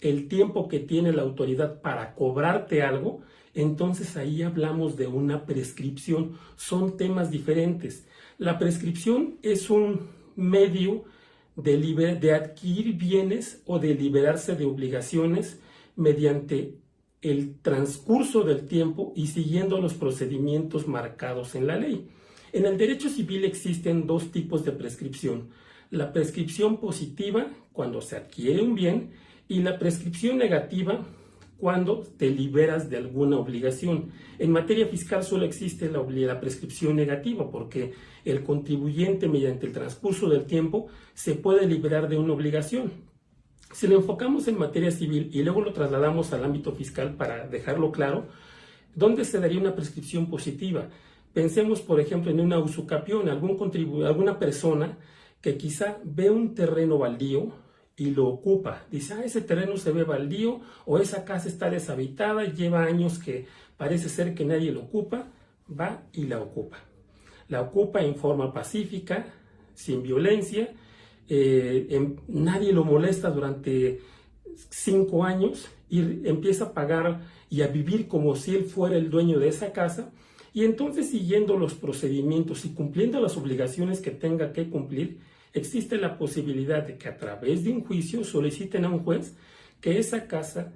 el tiempo que tiene la autoridad para cobrarte algo, entonces ahí hablamos de una prescripción. Son temas diferentes. La prescripción es un medio de adquirir bienes o de liberarse de obligaciones mediante el transcurso del tiempo y siguiendo los procedimientos marcados en la ley. En el derecho civil existen 2 tipos de prescripción: la prescripción positiva, cuando se adquiere un bien, y la prescripción negativa, cuando te liberas de alguna obligación. En materia fiscal solo existe la prescripción negativa, porque el contribuyente, mediante el transcurso del tiempo, se puede liberar de una obligación. Si lo enfocamos en materia civil y luego lo trasladamos al ámbito fiscal para dejarlo claro, ¿dónde se daría una prescripción positiva? Pensemos, por ejemplo, en una usucapión, alguna persona que quizá ve un terreno baldío y lo ocupa. Dice: ese terreno se ve baldío, o esa casa está deshabitada, lleva años que parece ser que nadie lo ocupa, va y la ocupa. La ocupa en forma pacífica, sin violencia, nadie lo molesta durante 5 años y empieza a pagar y a vivir como si él fuera el dueño de esa casa, y entonces, siguiendo los procedimientos y cumpliendo las obligaciones que tenga que cumplir, existe la posibilidad de que a través de un juicio soliciten a un juez que esa casa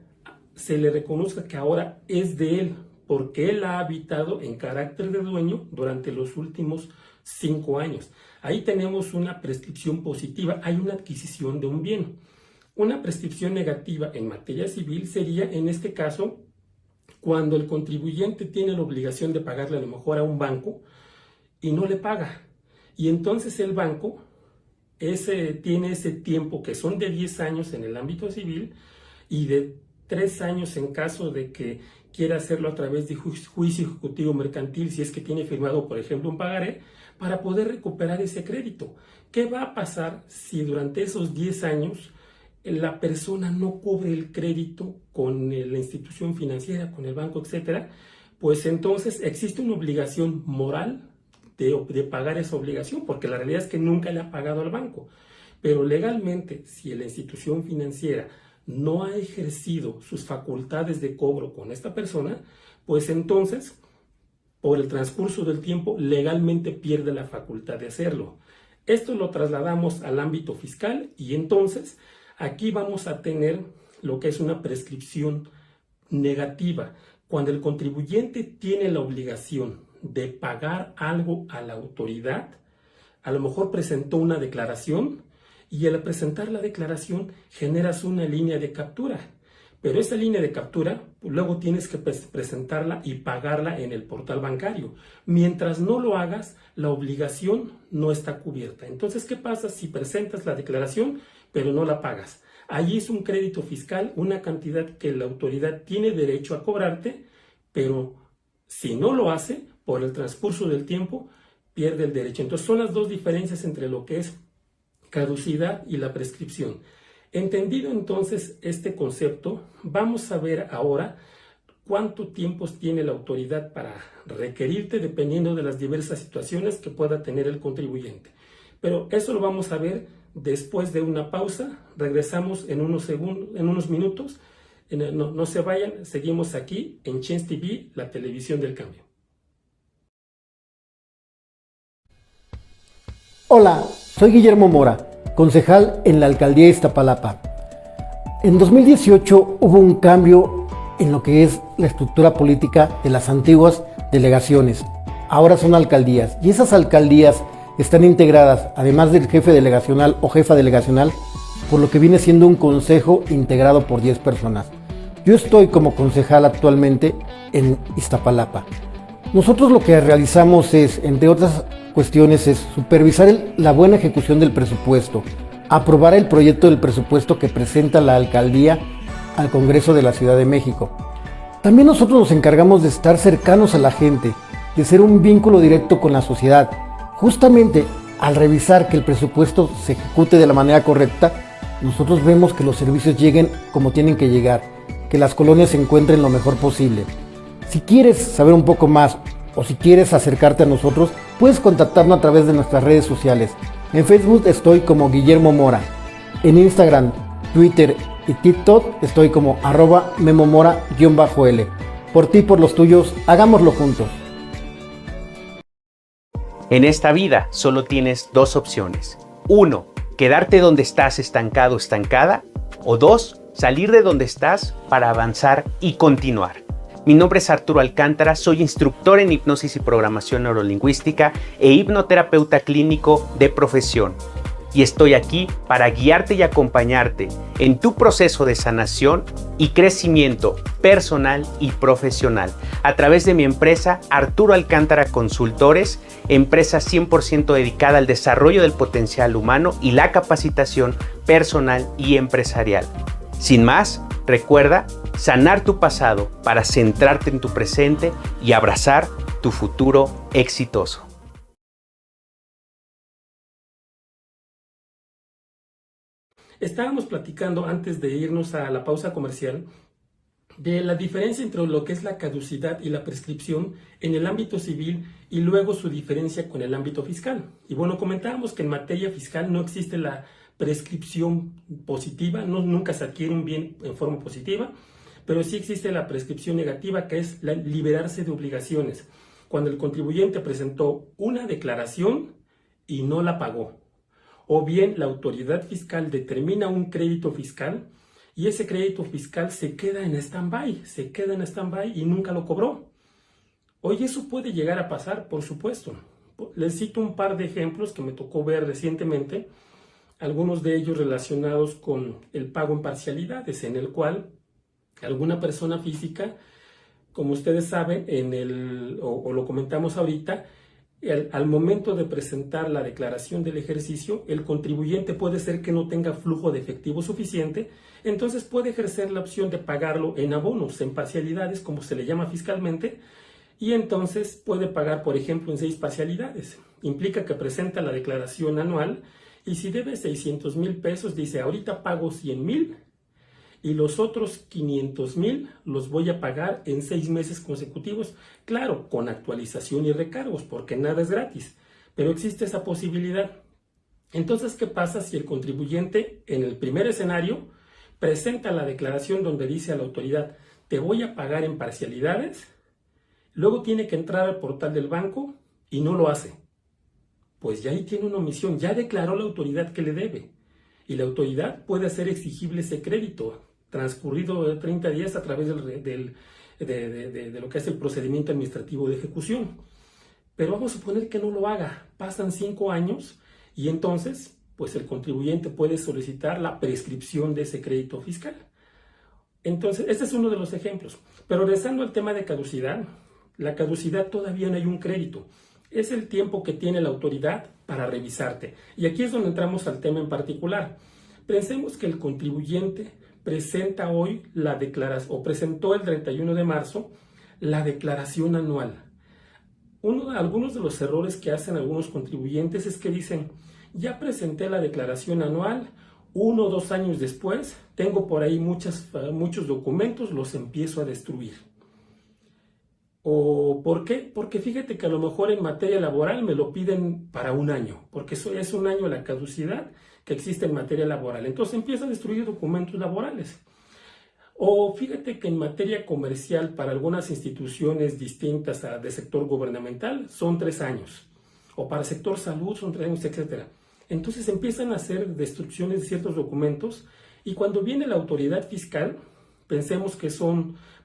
se le reconozca que ahora es de él porque él ha habitado en carácter de dueño durante los últimos 5 años. Ahí tenemos una prescripción positiva, hay una adquisición de un bien. Una prescripción negativa en materia civil sería, en este caso, cuando el contribuyente tiene la obligación de pagarle a lo mejor a un banco y no le paga. Y entonces el banco tiene ese tiempo, que son de 10 años en el ámbito civil y de 3 años en caso de que quiera hacerlo a través de juicio ejecutivo mercantil, si es que tiene firmado, por ejemplo, un pagaré, para poder recuperar ese crédito. ¿Qué va a pasar si durante esos 10 años la persona no cubre el crédito con la institución financiera, con el banco, etcétera? Pues entonces existe una obligación moral de pagar esa obligación, porque la realidad es que nunca le ha pagado al banco. Pero legalmente, si la institución financiera no ha ejercido sus facultades de cobro con esta persona, pues entonces, por el transcurso del tiempo, legalmente pierde la facultad de hacerlo. Esto lo trasladamos al ámbito fiscal y entonces aquí vamos a tener lo que es una prescripción negativa. Cuando el contribuyente tiene la obligación de pagar algo a la autoridad, a lo mejor presentó una declaración y al presentar la declaración generas una línea de captura. Pero esa línea de captura luego tienes que presentarla y pagarla en el portal bancario. Mientras no lo hagas, la obligación no está cubierta. Entonces, ¿qué pasa si presentas la declaración pero no la pagas? Allí es un crédito fiscal, una cantidad que la autoridad tiene derecho a cobrarte, pero si no lo hace, por el transcurso del tiempo, pierde el derecho. Entonces, son las dos diferencias entre lo que es caducidad y la prescripción. Entendido entonces este concepto, vamos a ver ahora cuánto tiempo tiene la autoridad para requerirte dependiendo de las diversas situaciones que pueda tener el contribuyente. Pero eso lo vamos a ver después de una pausa. Regresamos en unos minutos. No se vayan, seguimos aquí en Chens TV, la televisión del cambio. Hola, soy Guillermo Mora, concejal en la alcaldía de Iztapalapa. En 2018 hubo un cambio en lo que es la estructura política de las antiguas delegaciones. Ahora son alcaldías y esas alcaldías están integradas, además del jefe delegacional o jefa delegacional, por lo que viene siendo un consejo integrado por 10 personas. Yo estoy como concejal actualmente en Iztapalapa. Nosotros lo que realizamos es, entre otras cuestiones, es supervisar la buena ejecución del presupuesto, aprobar el proyecto del presupuesto que presenta la alcaldía al Congreso de la Ciudad de México. También nosotros nos encargamos de estar cercanos a la gente, de ser un vínculo directo con la sociedad. Justamente al revisar que el presupuesto se ejecute de la manera correcta, nosotros vemos que los servicios lleguen como tienen que llegar, que las colonias se encuentren lo mejor posible. Si quieres saber un poco más o si quieres acercarte a nosotros, puedes contactarnos a través de nuestras redes sociales. En Facebook estoy como Guillermo Mora. En Instagram, Twitter y TikTok estoy como @memomora_L. Por ti y por los tuyos, hagámoslo juntos. En esta vida solo tienes 2 opciones. 1, quedarte donde estás estancado, estancada. O 2, salir de donde estás para avanzar y continuar. Mi nombre es Arturo Alcántara, soy instructor en hipnosis y programación neurolingüística e hipnoterapeuta clínico de profesión. Y estoy aquí para guiarte y acompañarte en tu proceso de sanación y crecimiento personal y profesional a través de mi empresa Arturo Alcántara Consultores, empresa 100% dedicada al desarrollo del potencial humano y la capacitación personal y empresarial. Sin más, recuerda sanar tu pasado para centrarte en tu presente y abrazar tu futuro exitoso. Estábamos platicando antes de irnos a la pausa comercial de la diferencia entre lo que es la caducidad y la prescripción en el ámbito civil y luego su diferencia con el ámbito fiscal. Y bueno, comentábamos que en materia fiscal no existe la prescripción positiva, nunca se adquiere un bien en forma positiva, pero sí existe la prescripción negativa, que es liberarse de obligaciones. Cuando el contribuyente presentó una declaración y no la pagó, o bien la autoridad fiscal determina un crédito fiscal y ese crédito fiscal se queda en stand-by y nunca lo cobró. Oye, eso puede llegar a pasar, por supuesto. Les cito un par de ejemplos que me tocó ver recientemente, algunos de ellos relacionados con el pago en parcialidades, en el cual alguna persona física, como ustedes saben, o lo comentamos ahorita, al momento de presentar la declaración del ejercicio, el contribuyente puede ser que no tenga flujo de efectivo suficiente, entonces puede ejercer la opción de pagarlo en abonos, en parcialidades, como se le llama fiscalmente, y entonces puede pagar, por ejemplo, en 6 parcialidades. Implica que presenta la declaración anual y si debe 600,000 pesos, dice, ahorita pago 100,000 y los otros 500,000 los voy a pagar en 6 meses consecutivos. Claro, con actualización y recargos, porque nada es gratis, pero existe esa posibilidad. Entonces, ¿qué pasa si el contribuyente en el primer escenario presenta la declaración donde dice a la autoridad, te voy a pagar en parcialidades? Luego tiene que entrar al portal del banco y no lo hace. Pues ya ahí tiene una omisión, ya declaró la autoridad que le debe. Y la autoridad puede hacer exigible ese crédito transcurrido 30 días a través de lo que es el procedimiento administrativo de ejecución. Pero vamos a suponer que no lo haga. Pasan 5 años y entonces pues el contribuyente puede solicitar la prescripción de ese crédito fiscal. Entonces, este es uno de los ejemplos. Pero regresando al tema de caducidad, la caducidad todavía no hay un crédito. Es el tiempo que tiene la autoridad para revisarte. Y aquí es donde entramos al tema en particular. Pensemos que el contribuyente presenta hoy la declaración, o presentó el 31 de marzo, la declaración anual. Algunos de los errores que hacen algunos contribuyentes es que dicen, ya presenté la declaración anual, 1 o 2 años después, tengo por ahí muchos documentos, los empiezo a destruir. ¿O por qué? Porque fíjate que a lo mejor en materia laboral me lo piden para 1 año, porque eso es 1 año la caducidad que existe en materia laboral. Entonces empieza a destruir documentos laborales. O fíjate que en materia comercial para algunas instituciones distintas de sector gubernamental son 3 años. O para el sector salud son 3 años, etc. Entonces empiezan a hacer destrucciones de ciertos documentos y cuando viene la autoridad fiscal, pensemos que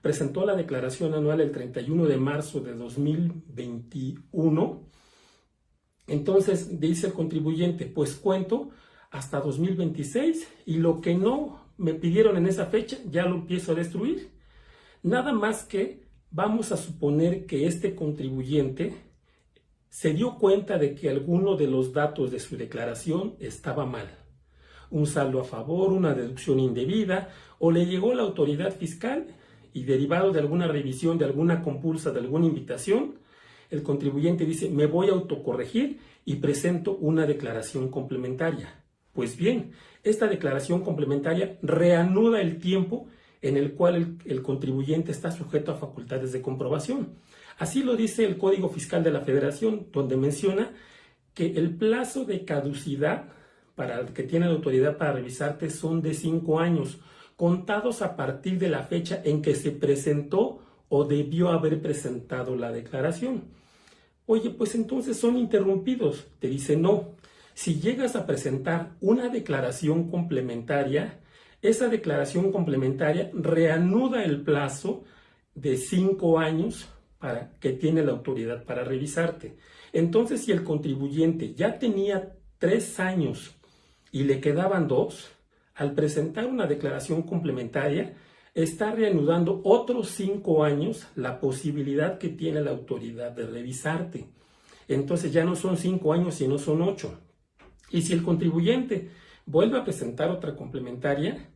presentó la declaración anual el 31 de marzo de 2021, entonces dice el contribuyente, pues cuento hasta 2026 y lo que no me pidieron en esa fecha ya lo empiezo a destruir. Nada más que vamos a suponer que este contribuyente se dio cuenta de que alguno de los datos de su declaración estaba mal. Un saldo a favor, una deducción indebida, o le llegó la autoridad fiscal y derivado de alguna revisión, de alguna compulsa, de alguna invitación, el contribuyente dice, me voy a autocorregir y presento una declaración complementaria. Pues bien, esta declaración complementaria reanuda el tiempo en el cual el contribuyente está sujeto a facultades de comprobación. Así lo dice el Código Fiscal de la Federación, donde menciona que el plazo de caducidad que tiene la autoridad para revisarte son de 5 años, contados a partir de la fecha en que se presentó o debió haber presentado la declaración. Oye, pues entonces son interrumpidos. Te dice no. Si llegas a presentar una declaración complementaria, esa declaración complementaria reanuda el plazo de 5 años que tiene la autoridad para revisarte. Entonces, si el contribuyente ya tenía 3 años y le quedaban 2, al presentar una declaración complementaria, está reanudando otros 5 años la posibilidad que tiene la autoridad de revisarte. Entonces ya no son 5 años, sino son 8. Y si el contribuyente vuelve a presentar otra complementaria,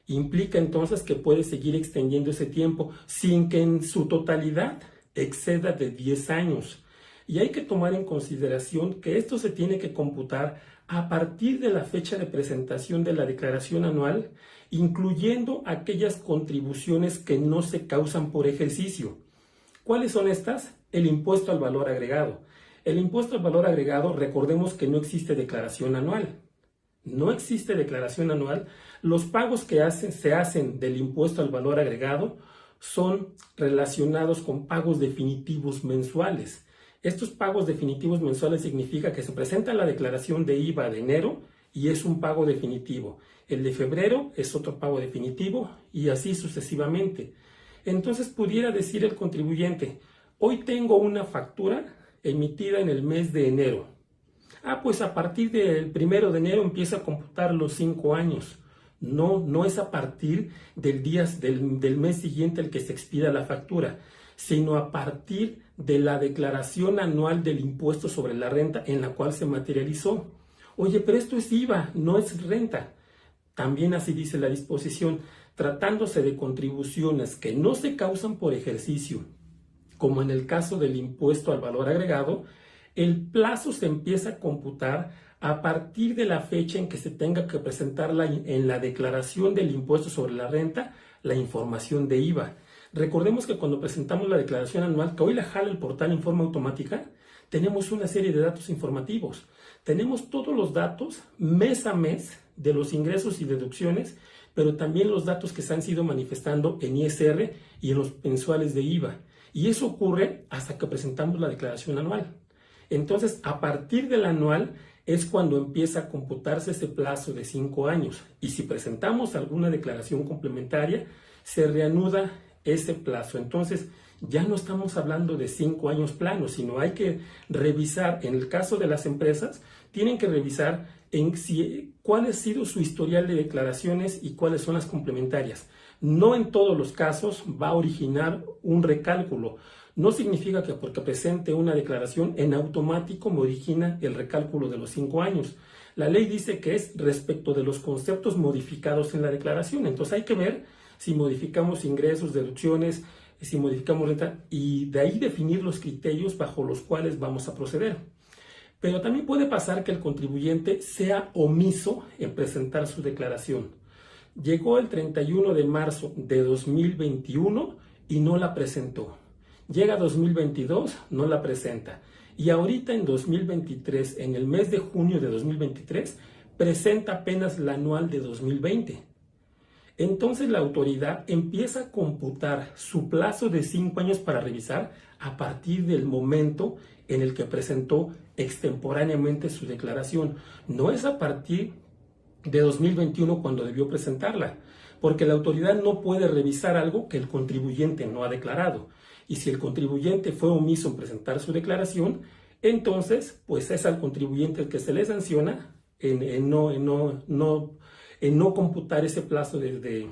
implica entonces que puede seguir extendiendo ese tiempo sin que en su totalidad exceda de 10 años. Y hay que tomar en consideración que esto se tiene que computar a partir de la fecha de presentación de la declaración anual, incluyendo aquellas contribuciones que no se causan por ejercicio. ¿Cuáles son estas? El impuesto al valor agregado. El impuesto al valor agregado, recordemos que no existe declaración anual. No existe declaración anual. Los pagos que se hacen del impuesto al valor agregado son relacionados con pagos definitivos mensuales. Estos pagos definitivos mensuales significa que se presenta la declaración de IVA de enero y es un pago definitivo. El de febrero es otro pago definitivo y así sucesivamente. Entonces pudiera decir el contribuyente, Hoy tengo una factura emitida en el mes de enero. Pues a partir del 1 de enero empieza a computar los 5 años. No es a partir del mes siguiente al que se expida la factura, sino a partir de la declaración anual del impuesto sobre la renta en la cual se materializó. Oye, pero esto es IVA, no es renta. También así dice la disposición, tratándose de contribuciones que no se causan por ejercicio, como en el caso del impuesto al valor agregado, el plazo se empieza a computar a partir de la fecha en que se tenga que presentar en la declaración del impuesto sobre la renta la información de IVA. Recordemos que cuando presentamos la declaración anual, que hoy la jala el portal en forma automática, tenemos una serie de datos informativos. Tenemos todos los datos mes a mes de los ingresos y deducciones, pero también los datos que se han sido manifestando en ISR y en los mensuales de IVA. Y eso ocurre hasta que presentamos la declaración anual. Entonces, a partir del anual es cuando empieza a computarse ese plazo de 5 años. Y si presentamos alguna declaración complementaria, se reanuda ese plazo. Entonces, ya no estamos hablando de 5 años planos, sino hay que revisar, en el caso de las empresas, tienen que revisar cuál ha sido su historial de declaraciones y cuáles son las complementarias. No en todos los casos va a originar un recálculo. No significa que porque presente una declaración en automático me origina el recálculo de los 5 años. La ley dice que es respecto de los conceptos modificados en la declaración. Entonces hay que ver si modificamos ingresos, deducciones, si modificamos renta y de ahí definir los criterios bajo los cuales vamos a proceder. Pero también puede pasar que el contribuyente sea omiso en presentar su declaración. Llegó el 31 de marzo de 2021 y no la presentó. Llega 2022, no la presenta. Y ahorita en 2023, en el mes de junio de 2023, presenta apenas la anual de 2020. Entonces la autoridad empieza a computar su plazo de 5 años para revisar a partir del momento en el que presentó extemporáneamente su declaración. No es a partir de 2021 cuando debió presentarla, porque la autoridad no puede revisar algo que el contribuyente no ha declarado. Y si el contribuyente fue omiso en presentar su declaración, entonces pues es al contribuyente el que se le sanciona en no computar ese plazo de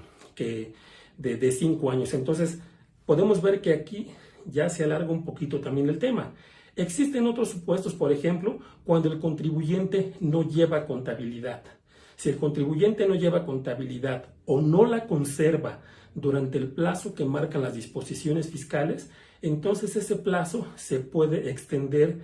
5 años. Entonces podemos ver que aquí ya se alarga un poquito también el tema. Existen otros supuestos, por ejemplo, cuando el contribuyente no lleva contabilidad. Si el contribuyente no lleva contabilidad o no la conserva durante el plazo que marcan las disposiciones fiscales, entonces ese plazo se puede extender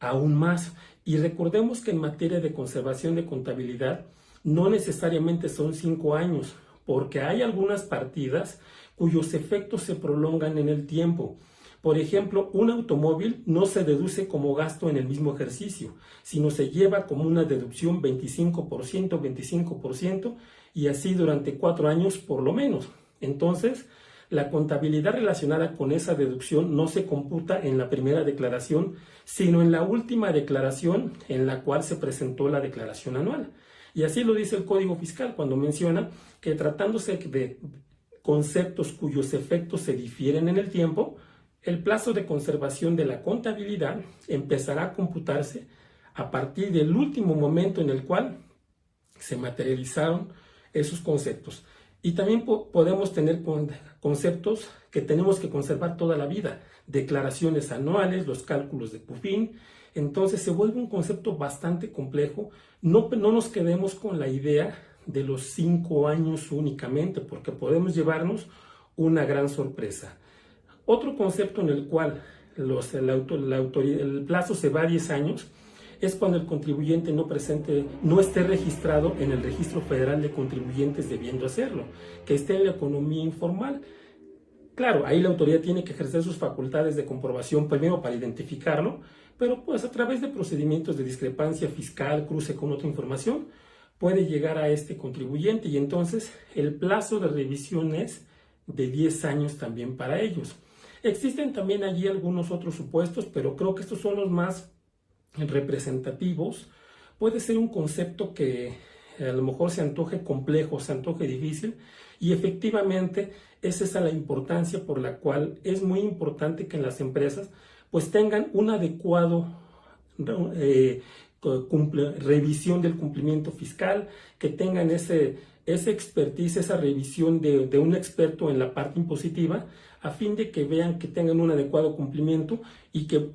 aún más. Y recordemos que en materia de conservación de contabilidad no necesariamente son 5 años, porque hay algunas partidas cuyos efectos se prolongan en el tiempo. Por ejemplo, un automóvil no se deduce como gasto en el mismo ejercicio, sino se lleva como una deducción 25%, y así durante 4 años por lo menos. Entonces, la contabilidad relacionada con esa deducción no se computa en la primera declaración, sino en la última declaración en la cual se presentó la declaración anual. Y así lo dice el Código Fiscal cuando menciona que tratándose de conceptos cuyos efectos se difieren en el tiempo, el plazo de conservación de la contabilidad empezará a computarse a partir del último momento en el cual se materializaron esos conceptos. Y también podemos tener conceptos que tenemos que conservar toda la vida, declaraciones anuales, los cálculos de PUFIN. Entonces se vuelve un concepto bastante complejo. No nos quedemos con la idea de los 5 años únicamente, porque podemos llevarnos una gran sorpresa. Otro concepto en el cual el plazo se va a 10 años es cuando el contribuyente no esté registrado en el Registro Federal de Contribuyentes debiendo hacerlo, que esté en la economía informal. Claro, ahí la autoridad tiene que ejercer sus facultades de comprobación primero para identificarlo, pero pues a través de procedimientos de discrepancia fiscal, cruce con otra información, puede llegar a este contribuyente y entonces el plazo de revisión es de 10 años también para ellos. Existen también allí algunos otros supuestos, pero creo que estos son los más representativos. Puede ser un concepto que a lo mejor se antoje complejo, se antoje difícil, y efectivamente es esa la importancia por la cual es muy importante que en las empresas pues tengan un adecuado revisión del cumplimiento fiscal, que tengan ese expertise, esa revisión de un experto en la parte impositiva, a fin de que vean que tengan un adecuado cumplimiento y que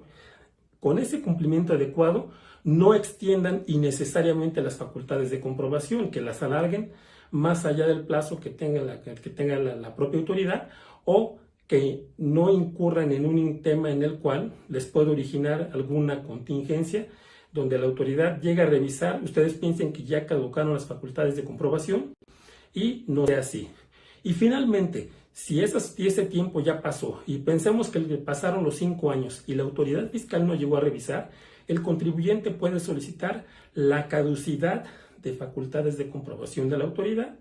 con ese cumplimiento adecuado no extiendan innecesariamente las facultades de comprobación, que las alarguen más allá del plazo que tenga la propia autoridad, o que no incurran en un tema en el cual les puede originar alguna contingencia, donde la autoridad llega a revisar, ustedes piensen que ya caducaron las facultades de comprobación y no sea así. Y finalmente, si ese tiempo ya pasó y pensemos que pasaron los 5 años y la autoridad fiscal no llegó a revisar, el contribuyente puede solicitar la caducidad de facultades de comprobación de la autoridad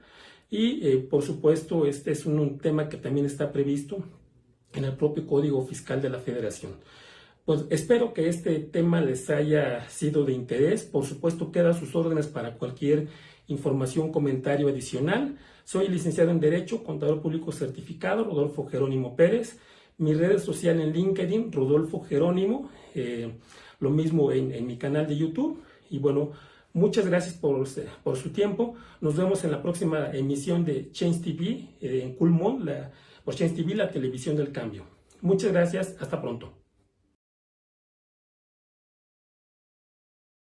y, por supuesto, este es un tema que también está previsto en el propio Código Fiscal de la Federación. Pues espero que este tema les haya sido de interés. Por supuesto, queda a sus órdenes para cualquier información, comentario adicional. Soy licenciado en Derecho, contador público certificado, Rodolfo Jerónimo Pérez. Mi redes sociales en LinkedIn, Rodolfo Jerónimo. Lo mismo en mi canal de YouTube. Y bueno, muchas gracias por su tiempo. Nos vemos en la próxima emisión de Change TV en Culmont, por Change TV, la televisión del cambio. Muchas gracias. Hasta pronto.